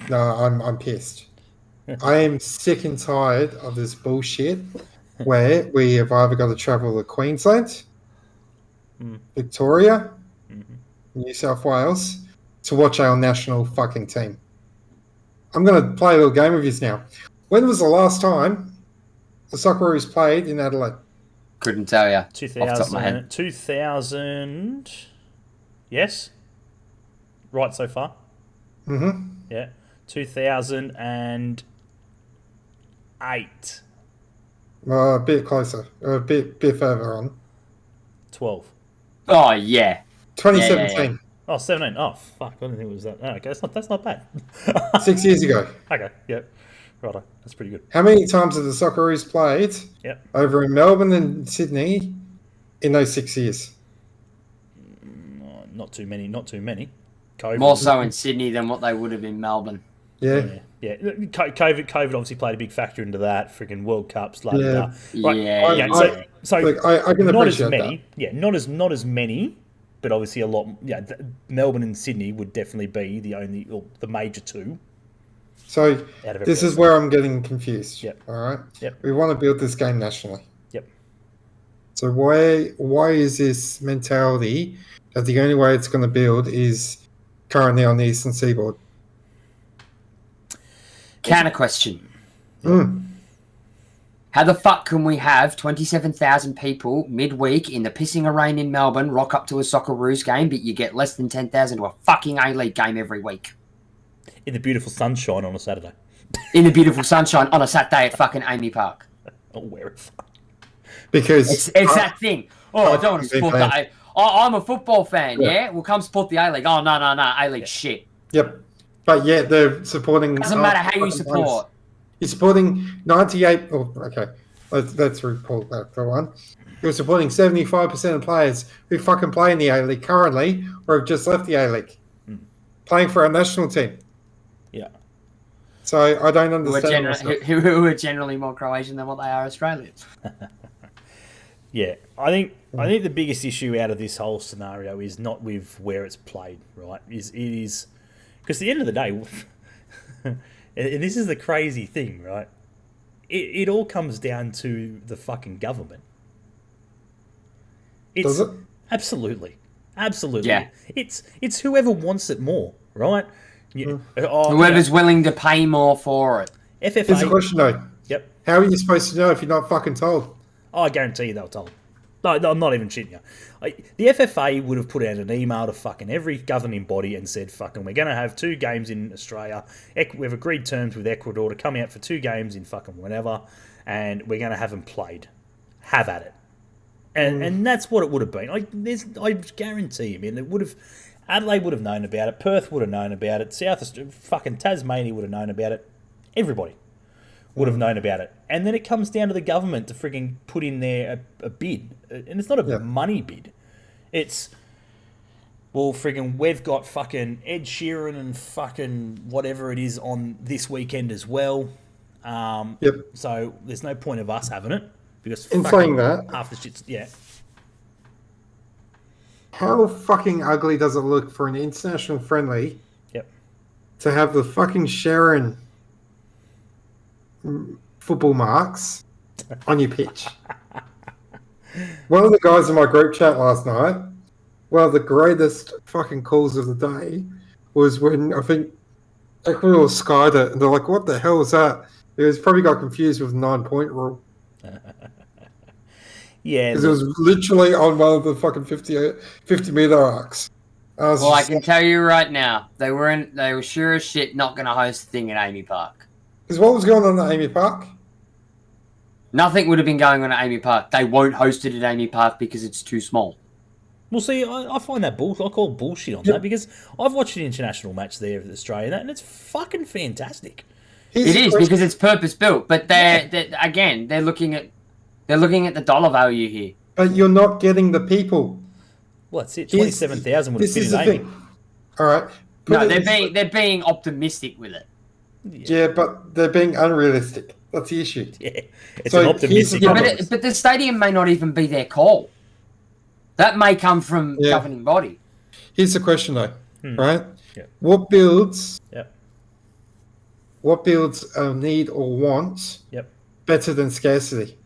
No, I'm pissed. I am sick and tired of this bullshit where we have either got to travel to Queensland, Victoria, New South Wales to watch our national fucking team. I'm going to play a little game with you now. When was the last time the Socceroos played in Adelaide? Couldn't tell you. 2000. Off the top of my head. 2000. Yes. Right so far. Mm-hmm. Yeah. 2008. A bit closer. A bit further on. 12. Oh, yeah. 2017. Yeah. Oh, 17. Oh, fuck. I didn't think it was that. Oh, okay, that's not bad. 6 years ago. Okay, yep. Righto. That's pretty good. How many times have the Socceroos played over in Melbourne and Sydney in those 6 years? Not too many. COVID. More so in Sydney than what they would have in Melbourne. Yeah. COVID obviously played a big factor into that. Freaking World Cups, blah, blah, blah. Yeah. So look, I can not as appreciate many. that. Yeah, not as many, but obviously a lot. Yeah, Melbourne and Sydney would definitely be the major two. So this is where I'm getting confused. Yep. All right. Yep. We want to build this game nationally. Yep. So why is this mentality that the only way it's going to build is currently on the Eastern Seaboard? Counter question. How the fuck can we have 27,000 people midweek in the pissing rain in Melbourne rock up to a Socceroos game, but you get less than 10,000 to a fucking A-League game every week? In the beautiful sunshine on a Saturday. In the beautiful sunshine on a Saturday at fucking Amy Park. Oh, where? Because it's that thing. Oh, I don't want to support that. I'm a football fan, yeah? Well, come support the A-League. Oh, no, A-League shit. Yep. But yet they're supporting... Doesn't matter how you support. You're supporting 98... Oh, okay. Let's report that for one. You're supporting 75% of players who fucking play in the A-League currently or have just left the A-League. Playing for our national team. Yeah. So I don't understand. Who are generally more Croatian than what they are Australians. Yeah, I think the biggest issue out of this whole scenario is not with where it's played, right? It is because at the end of the day, and this is the crazy thing, right? It all comes down to the fucking government. Does it? Absolutely. Absolutely. Yeah. It's whoever wants it more, right? Whoever's willing to pay more for it. FFA. Here's a question though. Yep. How are you supposed to know if you're not fucking told? I guarantee you they were told. No, I'm not even shitting you. The FFA would have put out an email to fucking every governing body and said, fucking, we're going to have 2 games in Australia. We've agreed terms with Ecuador to come out for 2 games in fucking whenever, and we're going to have them played. Have at it. And that's what it would have been. I guarantee you, man, Adelaide would have known about it. Perth would have known about it. Fucking Tasmania would have known about it. Everybody would have known about it. And then it comes down to the government to frigging put in there a bid. And it's not a money bid. It's, well, frigging, we've got fucking Ed Sheeran and fucking whatever it is on this weekend as well. So there's no point of us having it. Because in saying that, half the shit's, how fucking ugly does it look for an international friendly to have the fucking Sharon football marks on your pitch? One of the guys in my group chat last night, one of the greatest fucking calls of the day was when I think Ecuador skied it, and they're like, what the hell is that? It was probably got confused with the 9-point rule. Because it was literally on one of the fucking 50-meter arcs. I can tell you right now, they were sure as shit not going to host the thing at Amy Park. Because what was going on at Amy Park? Nothing would have been going on at Amy Park. They won't host it at Amy Park because it's too small. Well, see, I find that bullshit. I call bullshit on that because I've watched an international match there with Australia, and it's fucking fantastic. It is because it's purpose built, but they're looking at the dollar value here. But you're not getting the people. Well, that's it. 27,000 would have fit in Amy. All right. No, they're being optimistic with it. Yeah, but they're being unrealistic. That's the issue. Yeah, it's an optimistic. But the stadium may not even be their call. That may come from governing body. Here's the question, though, right? Yeah. What builds? Yep. What builds a need or want? Yep. Better than scarcity.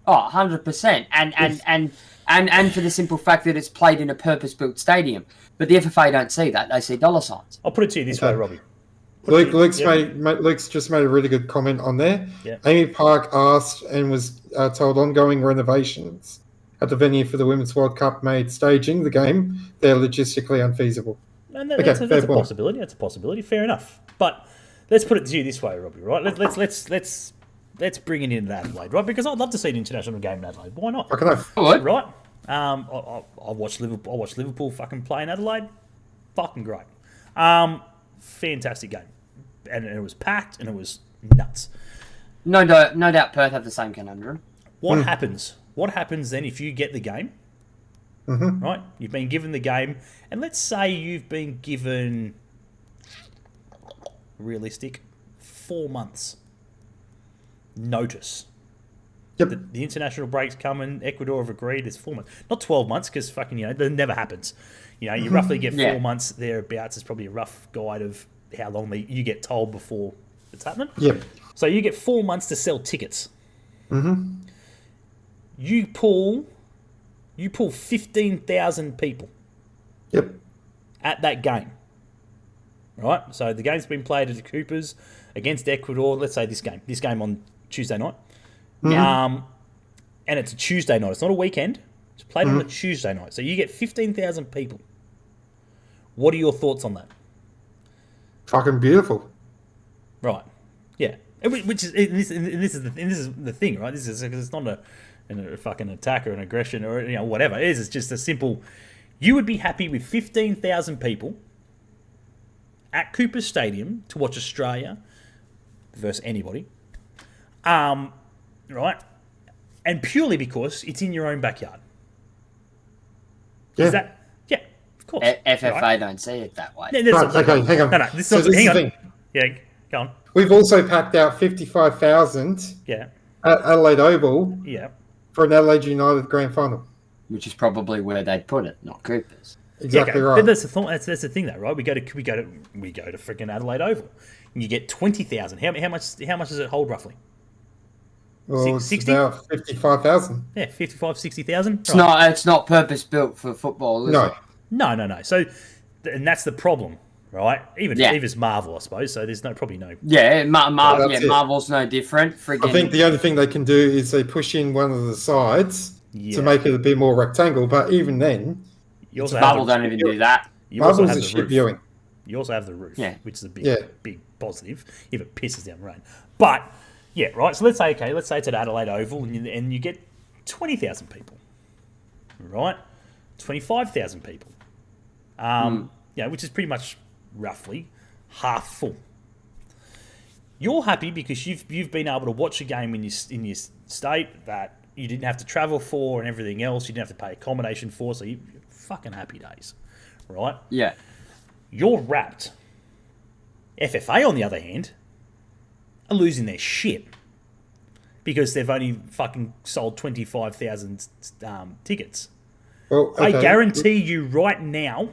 Oh, 100%. And for the simple fact that it's played in a purpose-built stadium. But the FFA don't see that. They see dollar signs. I'll put it to you this way, Robbie. Luke's just made a really good comment on there. Yep. Amy Park asked and was told ongoing renovations at the venue for the Women's World Cup made staging the game. They're logistically unfeasible. And that's a possibility. That's a possibility. Fair enough. But let's put it to you this way, Robbie. Right? Let's bring it into Adelaide, right? Because I'd love to see an international game in Adelaide. Why not? Right? I watched Liverpool fucking play in Adelaide. Fucking great. Fantastic game, and it was packed and it was nuts. No doubt Perth have the same conundrum. What happens? What happens then if you get the game? Right? You've been given the game, and let's say you've been given realistic 4 months notice. Yep. The international break's coming. Ecuador have agreed. It's 4 months, not 12 months, because fucking that never happens. You roughly get 4 months thereabouts. Is probably a rough guide of how long you get told before it's happening. Yep. So you get 4 months to sell tickets. You pull 15,000 people. Yep. At that game. Right? So the game's been played at the Coopers against Ecuador. Let's say this game on Tuesday night. And it's a Tuesday night. It's not a weekend. It's played on a Tuesday night. So you get 15,000 people. What are your thoughts on that? Fucking beautiful. Right. Yeah. This is the thing, right? This is because it's not a fucking attack or an aggression or whatever it is. It's just a simple. You would be happy with 15,000 people at Cooper Stadium to watch Australia versus anybody, right? And purely because it's in your own backyard. Yeah. Is that? Yeah, of course. FFA right? don't see it that way. Okay, hang on. No, this is hang on. Thing. Yeah, go on. We've also packed out 55,000 at Adelaide Oval for an Adelaide United grand final. Which is probably where they'd put it, not Coopers. Exactly right. But that's the thing, though, right? We go to freaking Adelaide Oval, and you get 20,000. How much does it hold roughly? Well, it's 60? about 55,000. Yeah, 55, 60,000. It's not purpose built for football, is No. it? No. So, and that's the problem, right? Even it's Marvel, I suppose. So there's probably no. Yeah, that's it. Marvel's no different. I think the only thing they can do is they push in one of the sides to make it a bit more rectangle. But even then, Marvel don't even do that. Marvel's a shit viewing. You also have the roof, which is a big positive if it pisses down rain. But yeah, right. So let's say it's at Adelaide Oval, and you get 20,000 people, right? 25,000 people, which is pretty much roughly half full. You're happy because you've been able to watch a game in your state that you didn't have to travel for and everything else. You didn't have to pay accommodation for, so you're fucking happy days, right? Yeah. You're wrapped. FFA, on the other hand, are losing their shit because they've only fucking sold 25,000 tickets. Well, okay. I guarantee you right now...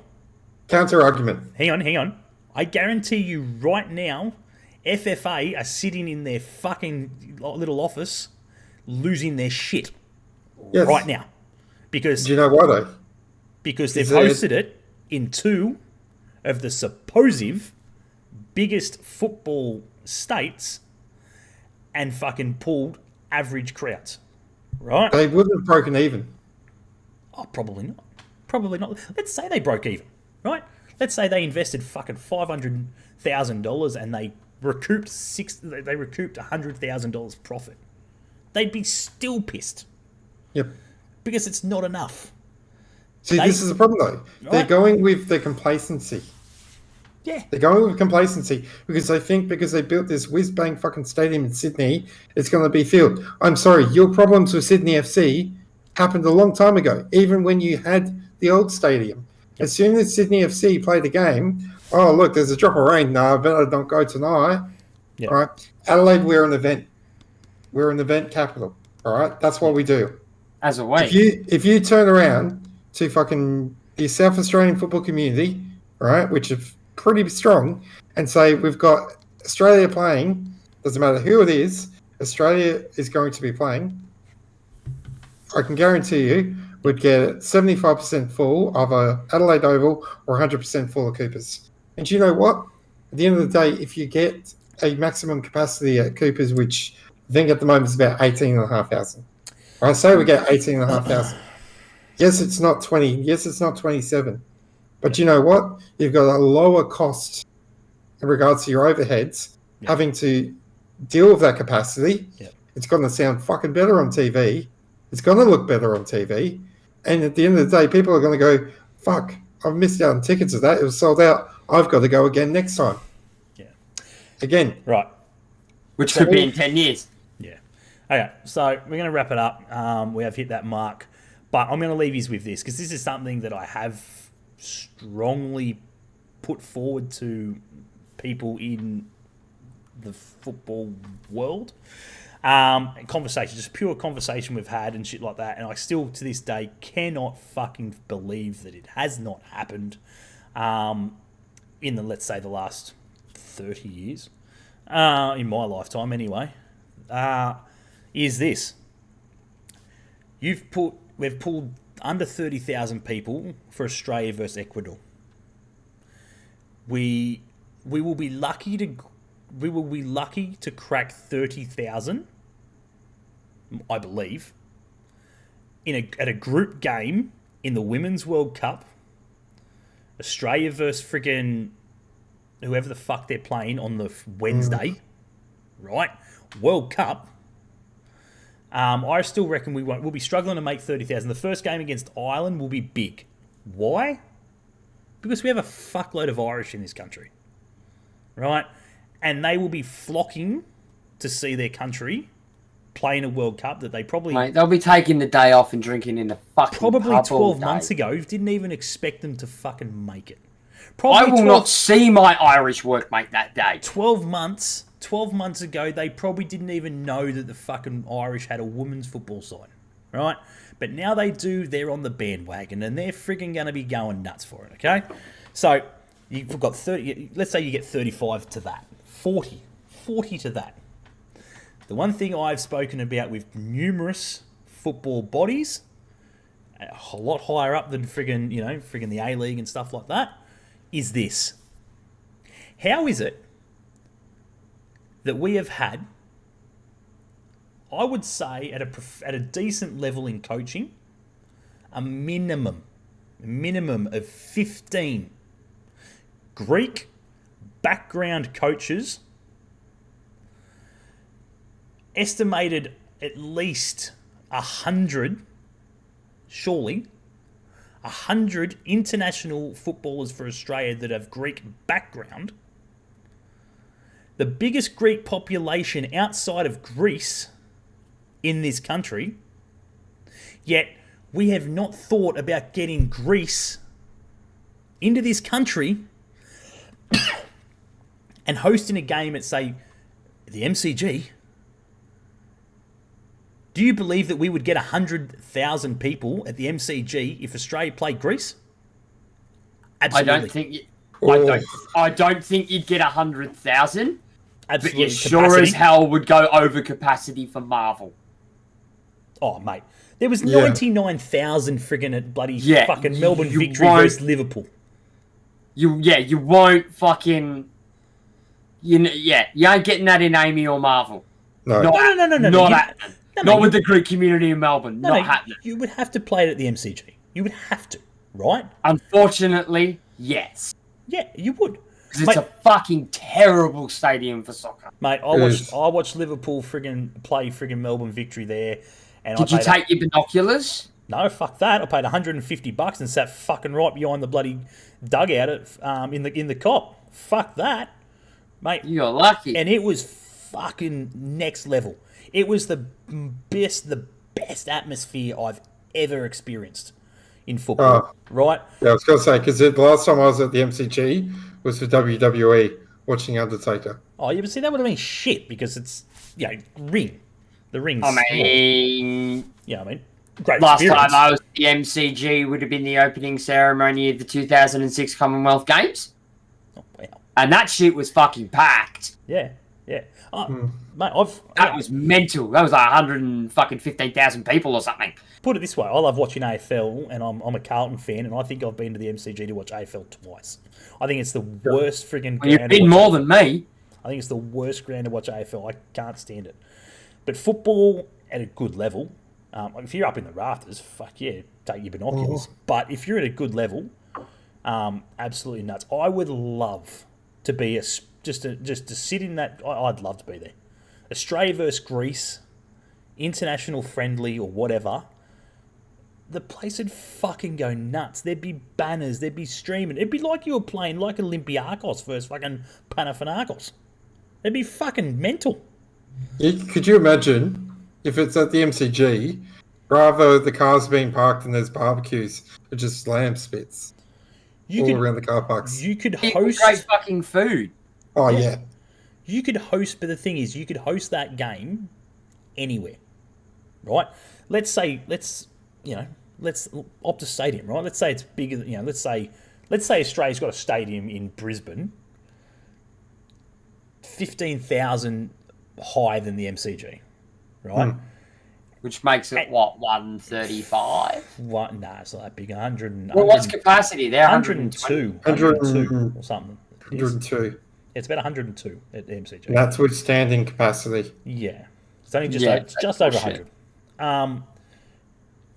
Counter argument. Hang on. I guarantee you right now, FFA are sitting in their fucking little office losing their shit right now. Because... Do you know why, though? Because they've hosted it in two of the supposed biggest football states and fucking pulled average crowds, right? They wouldn't have broken even. Oh, probably not. Let's say they broke even, right? Let's say they invested fucking $500,000 and they recouped $100,000 profit. They'd be still pissed. Yep. Because it's not enough. See, this is the problem, though. Right? They're going with the complacency. Yeah. They're going with complacency because they think because they built this whiz-bang fucking stadium in Sydney, it's going to be filled. I'm sorry, your problems with Sydney FC happened a long time ago, even when you had the old stadium. Yep. As soon as Sydney FC played a game, oh, look, there's a drop of rain. No, I better not go tonight. Yep. All right. Adelaide, we're an event. We're an event capital. All right. That's what we do. As a way. If you turn around to fucking the South Australian football community, right, which is pretty strong, and say we've got Australia playing, doesn't matter who it is, Australia is going to be playing, I can guarantee you would get 75% full of a Adelaide Oval or 100% full of Coopers. And you know what? At the end of the day, if you get a maximum capacity at Coopers, which I think at the moment is about 18,500. I say we get 18,500. Yes, it's not 20. Yes, it's not 27. But you know what? You've got a lower cost in regards to your overheads, having to deal with that capacity. Yep. It's going to sound fucking better on TV. It's going to look better on TV. And at the end of the day, people are going to go, fuck, I've missed out on tickets of that. It was sold out. I've got to go again next time. Yeah. Again. Right. Which could be in 10 years. Yeah. Okay, so we're going to wrap it up. We have hit that mark. But I'm going to leave you with this because this is something that I have strongly put forward to people in the football world. Conversation, just pure conversation we've had and shit like that. And I still, to this day, cannot fucking believe that it has not happened in the, let's say, the last 30 years, in my lifetime anyway, is this. We've pulled under 30,000 people for Australia versus Ecuador. We will be lucky to crack 30,000, I believe, at a group game in the Women's World Cup. Australia versus friggin' whoever the fuck they're playing on the Wednesday, right? World Cup. I still reckon we'll be struggling to make 30,000. The first game against Ireland will be big. Why? Because we have a fuckload of Irish in this country, right? And they will be flocking to see their country play in a World Cup that they probably... Mate, they'll be taking the day off and drinking in the fucking probably pub 12 months ago, didn't even expect them to fucking make it. I will not see my Irish workmate that day. 12 months ago, they probably didn't even know that the fucking Irish had a women's football side, right? But now they do, they're on the bandwagon, and they're frigging going to be going nuts for it, okay? So, you've got 30, let's say you get 35 to that, 40 to that. The one thing I've spoken about with numerous football bodies, a lot higher up than friggin' the A-League and stuff like that, is this. How is it that we have had, I would say, at a decent level in coaching, a minimum of 15 Greek background coaches, estimated at least 100, surely, 100 international footballers for Australia that have Greek background. The biggest Greek population outside of Greece in this country, yet we have not thought about getting Greece into this country and hosting a game at, say, the MCG. Do you believe that we would get 100,000 people at the MCG if Australia played Greece? Absolutely. I don't think you'd get 100,000. Absolutely. But you sure as hell would go over capacity for Marvel. Oh, mate. There was 99,000 friggin' at bloody fucking Melbourne victory versus Liverpool. You won't fucking... you ain't getting that in Amy or Marvel. No. Not happening. Not with the Greek community in Melbourne. Not happening. You would have to play it at the MCG. You would have to, right? Unfortunately, yes. Yeah, you would. Because it's a fucking terrible stadium for soccer. Mate, I watched Liverpool play Melbourne victory there. And Did you take your binoculars? No, fuck that. I paid $150 and sat fucking right behind the bloody dugout in the cop. Fuck that, mate. You're lucky. And it was fucking next level. It was the best atmosphere I've ever experienced in football. Right? Yeah, I was going to say, because the last time I was at the MCG was for WWE, watching Undertaker. Oh, yeah, but see, that would have been shit because it's, ring. The ring's I mean... Yeah, I mean, great last experience. time I was at the MCG would have been the opening ceremony of the 2006 Commonwealth Games. Oh, wow. And that shit was fucking packed. Yeah. Mate, that was mental. That was like 115,000 people or something. Put it this way, I love watching AFL, and I'm a Carlton fan, and I think I've been to the MCG to watch AFL twice. I think it's the worst friggin' ground. You've been more than me. I think it's the worst ground to watch AFL. I can't stand it. But football at a good level, if you're up in the rafters, fuck yeah, take your binoculars. But if you're at a good level, absolutely nuts. I would love to be just to sit in that. I'd love to be there. Australia versus Greece, international friendly or whatever. The place would fucking go nuts. There'd be banners. There'd be streaming. It'd be like you were playing like Olympiakos versus fucking Panathinaikos. It'd be fucking mental. Could you imagine if it's at the MCG, rather the cars being parked and there's barbecues, it just slam spits around the car parks. You could host great fucking food. Oh yeah. You could host, but the thing is, you could host that game anywhere, right? Let's opt a stadium, right? Let's say it's bigger than, let's say Australia's got a stadium in Brisbane, 15,000 higher than the MCG, right? Which makes it, what, 135? What? Nah, it's not that big. 100. Well, what's capacity there? 102 or something. 102. It's about 102 at the MCG. And that's with standing capacity. Yeah. It's only just over 100.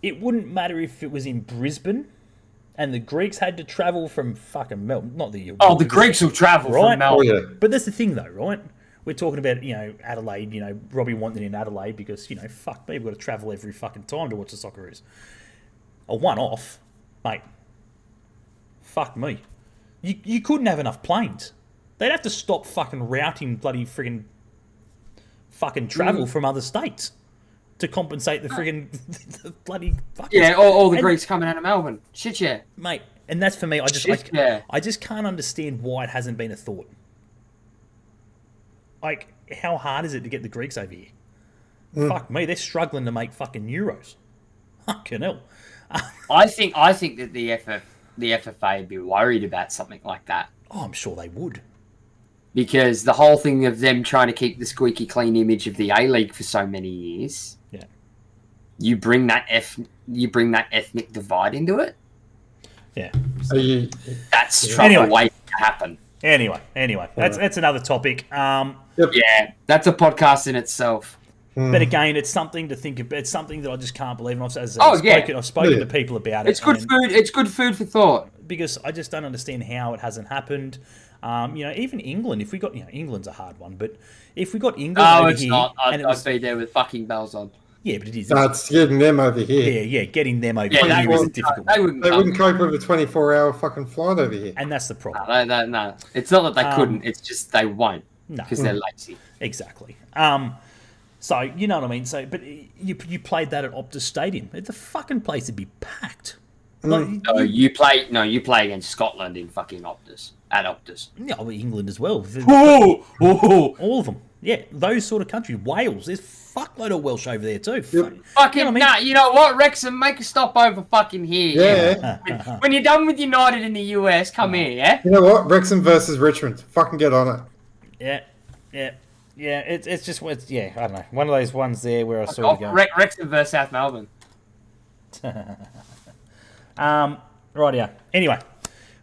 It wouldn't matter if it was in Brisbane and the Greeks had to travel from fucking Melbourne. Not the the Greeks will travel from Melbourne. Oh, yeah. But that's the thing, though, right? We're talking about, Adelaide, Robbie wanting in Adelaide because, fuck me, we've got to travel every fucking time to watch the Socceroos. A one-off, mate, fuck me. You couldn't have enough planes. They'd have to stop fucking routing bloody friggin' fucking travel from other states to compensate the friggin' the bloody fuckers. Yeah, all the Greeks coming out of Melbourne. Shit, yeah. Mate, and that's for me. I just can't understand why it hasn't been a thought. Like, how hard is it to get the Greeks over here? Fuck me, they're struggling to make fucking euros. Fucking hell. I think that the FFA would be worried about something like that. Oh, I'm sure they would. because the whole thing of them trying to keep the squeaky clean image of the A-League for so many years, you bring that ethnic divide into it. Yeah, that's trouble waiting to happen. Anyway, that's another topic. Yeah, that's a podcast in itself. But again, it's something to think about. It's something that I just can't believe. And I've spoken to people about it. It's good food. It's good food for thought. Because I just don't understand how it hasn't happened. Even England, if we got, England's a hard one, but if we got England over it's here, not. I'd be there with fucking bells on. Yeah, but it is. That's getting them over here. Yeah, getting them over here is difficult. They wouldn't cope with a 24-hour fucking flight over here. And that's the problem. No. It's not that they couldn't. It's just they won't. No, because they're lazy. Exactly. So you know what I mean. So, but you played that at Optus Stadium. The fucking place would be packed. You play against Scotland in fucking Optus at Optus. Yeah, England as well. All of them. Yeah, those sort of countries. Wales. There's fuckload of Welsh over there too. Yep. Fucking you know what, Wrexham, make a stop over fucking here. Yeah. When you're done with United in the US, come here. Yeah. You know what, Wrexham versus Richmond. Fucking get on it. Yeah. It's just I don't know. One of those ones there where I saw it go. Wrexham versus South Melbourne. Right, yeah. Anyway,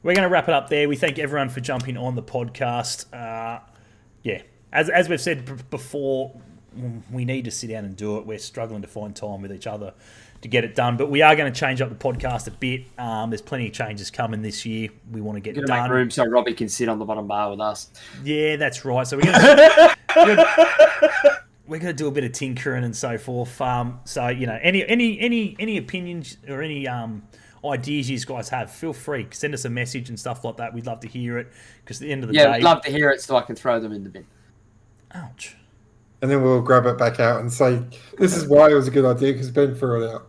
we're going to wrap it up there. We thank everyone for jumping on the podcast. As we've said before, we need to sit down and do it. We're struggling to find time with each other to get it done, but we are going to change up the podcast a bit. There's plenty of changes coming this year. We want to get done. Make room so Robbie can sit on the bottom bar with us. Yeah, that's right. So we're going to do a bit of tinkering and so forth. Any opinions or any ideas you guys have, feel free. Send us a message and stuff like that. We'd love to hear it because at the end of the day... we'd love to hear it so I can throw them in the bin. Ouch. And then we'll grab it back out and say, this is why it was a good idea because Ben threw it out.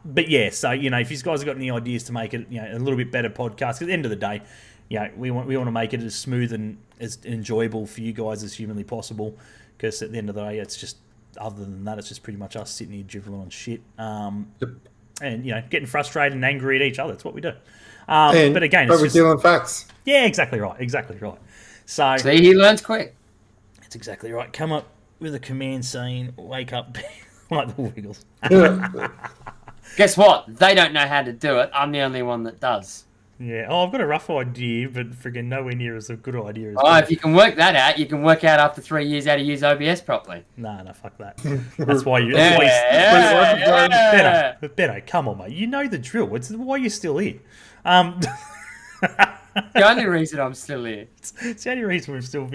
But yeah, so, if you guys have got any ideas to make it, a little bit better podcast, because at the end of the day, we want to make it as smooth and as enjoyable for you guys as humanly possible, because at the end of the day, it's just, other than that, it's just pretty much us sitting here dribbling on shit. And, getting frustrated and angry at each other. That's what we do. But again, we're dealing facts. Yeah, exactly right. So see, he learns quick. That's exactly right. Come up with a command saying, wake up, like the Wiggles. Guess what? They don't know how to do it. I'm the only one that does. Yeah. Oh, I've got a rough idea, but friggin' nowhere near as a good idea as if you can work that out, you can work out after 3 years how to use OBS properly. No, fuck that. That's why you... Benno, come on, mate. You know the drill. It's why you're still here. The only reason I'm still here. It's the only reason we've still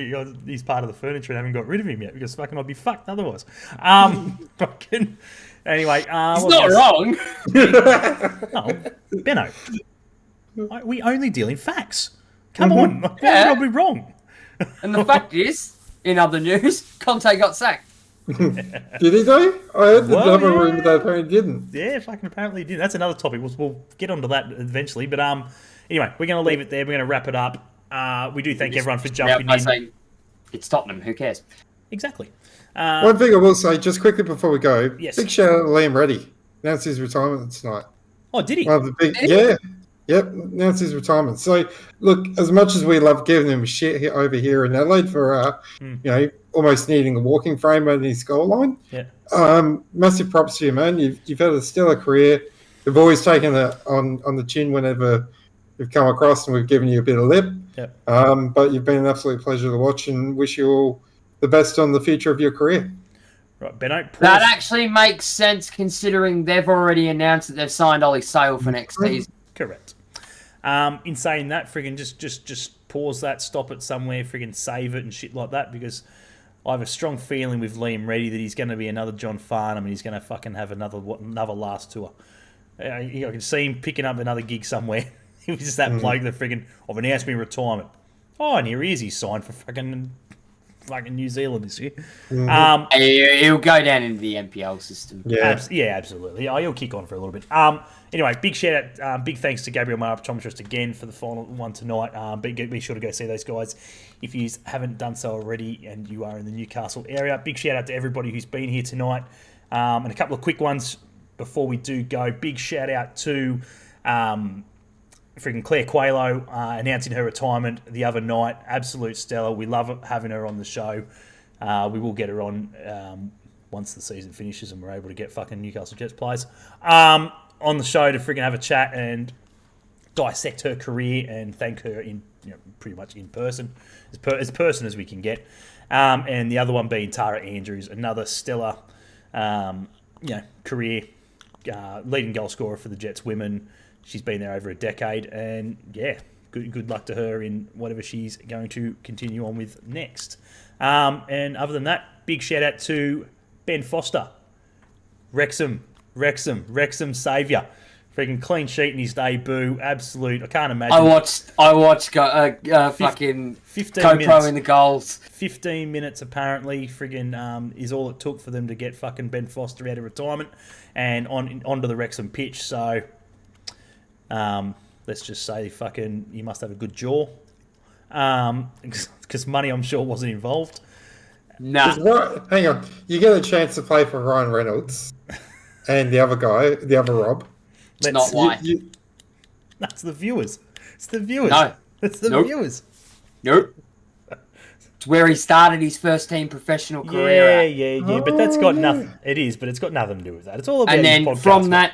he's part of the furniture and haven't got rid of him yet, because fucking I'd be fucked otherwise. Fucking... Anyway, he's not wrong. No, Benno. We only deal in facts. Come on. Why would I be wrong? And the fact is, in other news, Conte got sacked. Did he though? I heard the other room that apparently didn't. Yeah, fucking apparently he did. That's another topic. We'll get onto that eventually. But anyway, we're going to leave it there. We're going to wrap it up. We do thank everyone for jumping in. Saying, it's Tottenham. Who cares? Exactly. One thing I will say, just quickly before we go, yes. Big shout out to Liam Reddy. Announced his retirement tonight. Oh, did he? One of the big, Yep, announced his retirement. So, look, as much as we love giving him shit over here in Adelaide for, almost needing a walking frame on his goal line, massive props to you, man. You've had a stellar career. You've always taken it on the chin whenever you've come across, and we've given you a bit of lip. Yep. But you've been an absolute pleasure to watch, and wish you all the best on the future of your career. Right, Benno, that actually makes sense considering they've already announced that they've signed Ollie Sale for next season. Correct. In saying that, friggin' just pause that, stop it somewhere, friggin' save it and shit like that, because I have a strong feeling with Liam Reddy that he's going to be another John Farnham and he's going to fucking have another last tour. I can see him picking up another gig somewhere. He was just that bloke that friggin' I've announced me retirement. Oh, and here he is. He's signed for fucking New Zealand this year. He'll go down into the NPL system. Yeah, absolutely. He'll kick on for a little bit. Anyway, big shout out, big thanks to Gabriel Maher, optometrist, again for the final one tonight. Be sure to go see those guys if you haven't done so already and you are in the Newcastle area. Big shout out to everybody who's been here tonight. And a couple of quick ones before we do go. Big shout out to freaking Claire Coelho announcing her retirement the other night. Absolute stellar. We love having her on the show. We will get her on once the season finishes and we're able to get fucking Newcastle Jets players on the show to freaking have a chat and dissect her career and thank her in pretty much in person, as person as we can get. And the other one being Tara Andrews, another stellar career leading goal scorer for the Jets women. She's been there over a decade, and good luck to her in whatever she's going to continue on with next. And other than that, big shout out to Ben Foster, Wrexham saviour. Freaking clean sheet in his debut. Absolute. I can't imagine. I watched fucking 15 Co-Pro minutes. in the goals. 15 minutes apparently friggin' is all it took for them to get fucking Ben Foster out of retirement and onto the Wrexham pitch. So let's just say fucking you must have a good jaw. Because money I'm sure wasn't involved. Nah. Hang on. You get a chance to play for Ryan Reynolds and the other guy, the other Rob. It's not why. That's the viewers. It's the viewers. No. It's the viewers. Nope. It's where he started his first team professional career. Yeah. But that's got nothing. It is, but it's got nothing to do with that. It's all about and his then podcast, from mate.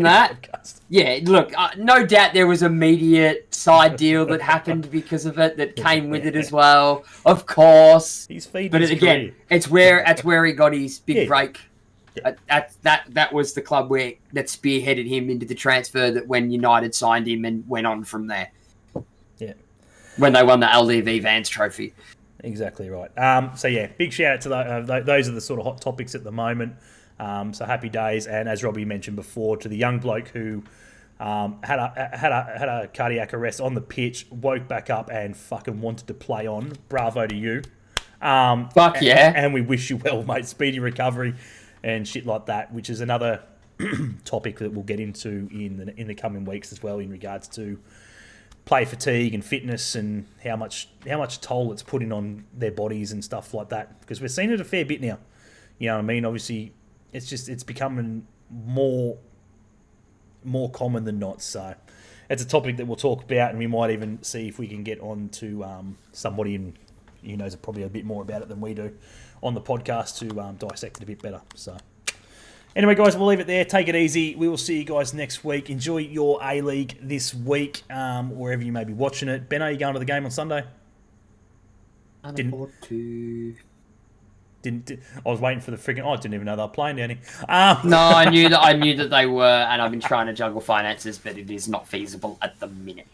that, Podcast. yeah, look, no doubt there was a media side deal that happened because of it that came with it as well. Of course. He's feeding But his again, career. that's where he got his big break. That was the club that spearheaded him into the transfer that when United signed him and went on from there. Yeah. When they won the LDV Vans Trophy. Exactly right. Big shout out to those are the sort of hot topics at the moment. So happy days, and as Robbie mentioned before, to the young bloke who had a cardiac arrest on the pitch, woke back up and fucking wanted to play on. Bravo to you. Fuck yeah. And we wish you well, mate. Speedy recovery and shit like that, which is another topic that we'll get into in the coming weeks as well in regards to play fatigue and fitness and how much toll it's putting on their bodies and stuff like that. Because we're seeing it a fair bit now. You know what I mean? Obviously, it's becoming more common than not. So it's a topic that we'll talk about, and we might even see if we can get on to somebody who knows probably a bit more about it than we do on the podcast to dissect it a bit better. So anyway, guys, we'll leave it there. Take it easy. We will see you guys next week. Enjoy your A-League this week, wherever you may be watching it. Ben, are you going to the game on Sunday? I was waiting for the freaking... I didn't even know they were playing down here. No, I knew that they were, and I've been trying to juggle finances, but it is not feasible at the minute.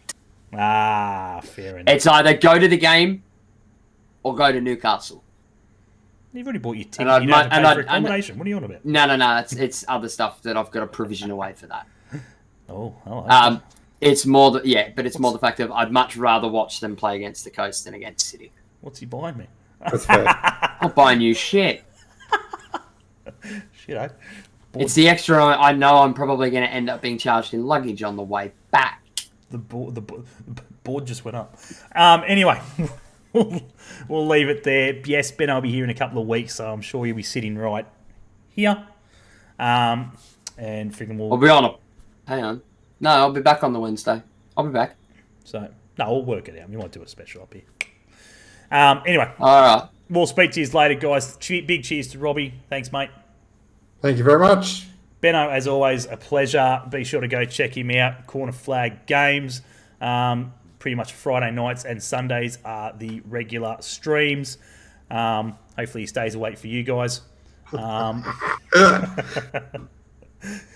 Fair enough. It's either go to the game or go to Newcastle. You've already bought your ticket. You don't have to pay for accommodation. What are you on about? No. It's other stuff that I've got a provision away for that. Oh. It's more more the fact that I'd much rather watch them play against the Coast than against City. What's he buying me? That's fair. I'll buy new shit. Shit, eh? It's the extra I know I'm probably going to end up being charged in luggage on the way back. The board just went up. Anyway, we'll leave it there. Yes, Ben, I'll be here in a couple of weeks, so I'm sure you'll be sitting right here. And freaking I'll be on it. Hang on. No, I'll be back on the Wednesday. I'll be back. So, no, we'll work it out. We might do a special up here. Anyway. All right. We'll speak to you later, guys. Big cheers to Robbie. Thanks, mate. Thank you very much. Benno, as always, a pleasure. Be sure to go check him out. Corner Flag Games. Pretty much Friday nights and Sundays are the regular streams. Hopefully he stays awake for you guys.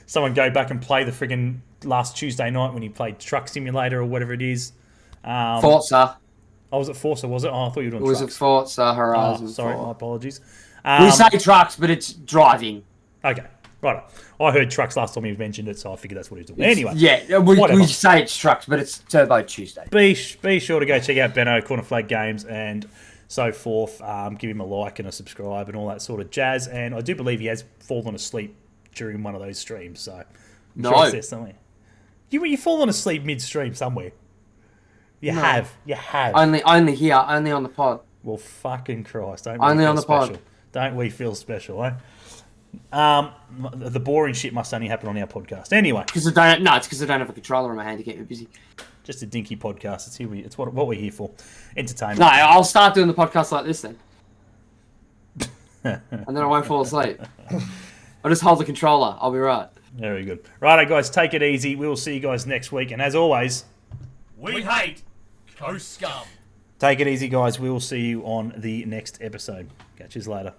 Someone go back and play the friggin' last Tuesday night when he played Truck Simulator or whatever it is. Forza. Oh, was it Forza, was it? Oh, I thought you were doing It was trucks. a Forza Horizon. Oh, sorry, my apologies. We say trucks, but it's driving. Okay, right. I heard trucks last time you mentioned it, so I figured that's what he was doing. Anyway. Yeah, we say it's trucks, but it's Turbo Tuesday. Be sure to go check out Benno, Corner Flag Games, and so forth. Give him a like and a subscribe and all that sort of jazz. And I do believe he has fallen asleep during one of those streams, so I'm sure it's there somewhere. You've fallen asleep midstream somewhere. You have. Only here, only on the pod. Well, fucking Christ! Only on the pod. Don't we feel special, eh? The boring shit must only happen on our podcast. Anyway, Because I don't. No, it's because I don't have a controller in my hand to keep me busy. just a dinky podcast. It's what we're here for. Entertainment. No, I'll start doing the podcast like this then, and then I won't fall asleep. I'll just hold the controller. I'll be right. Very good. Righto, guys, take it easy. We will see you guys next week. And as always, We hate Coast Scum. take it easy, guys. We will see you on the next episode. Catch you later.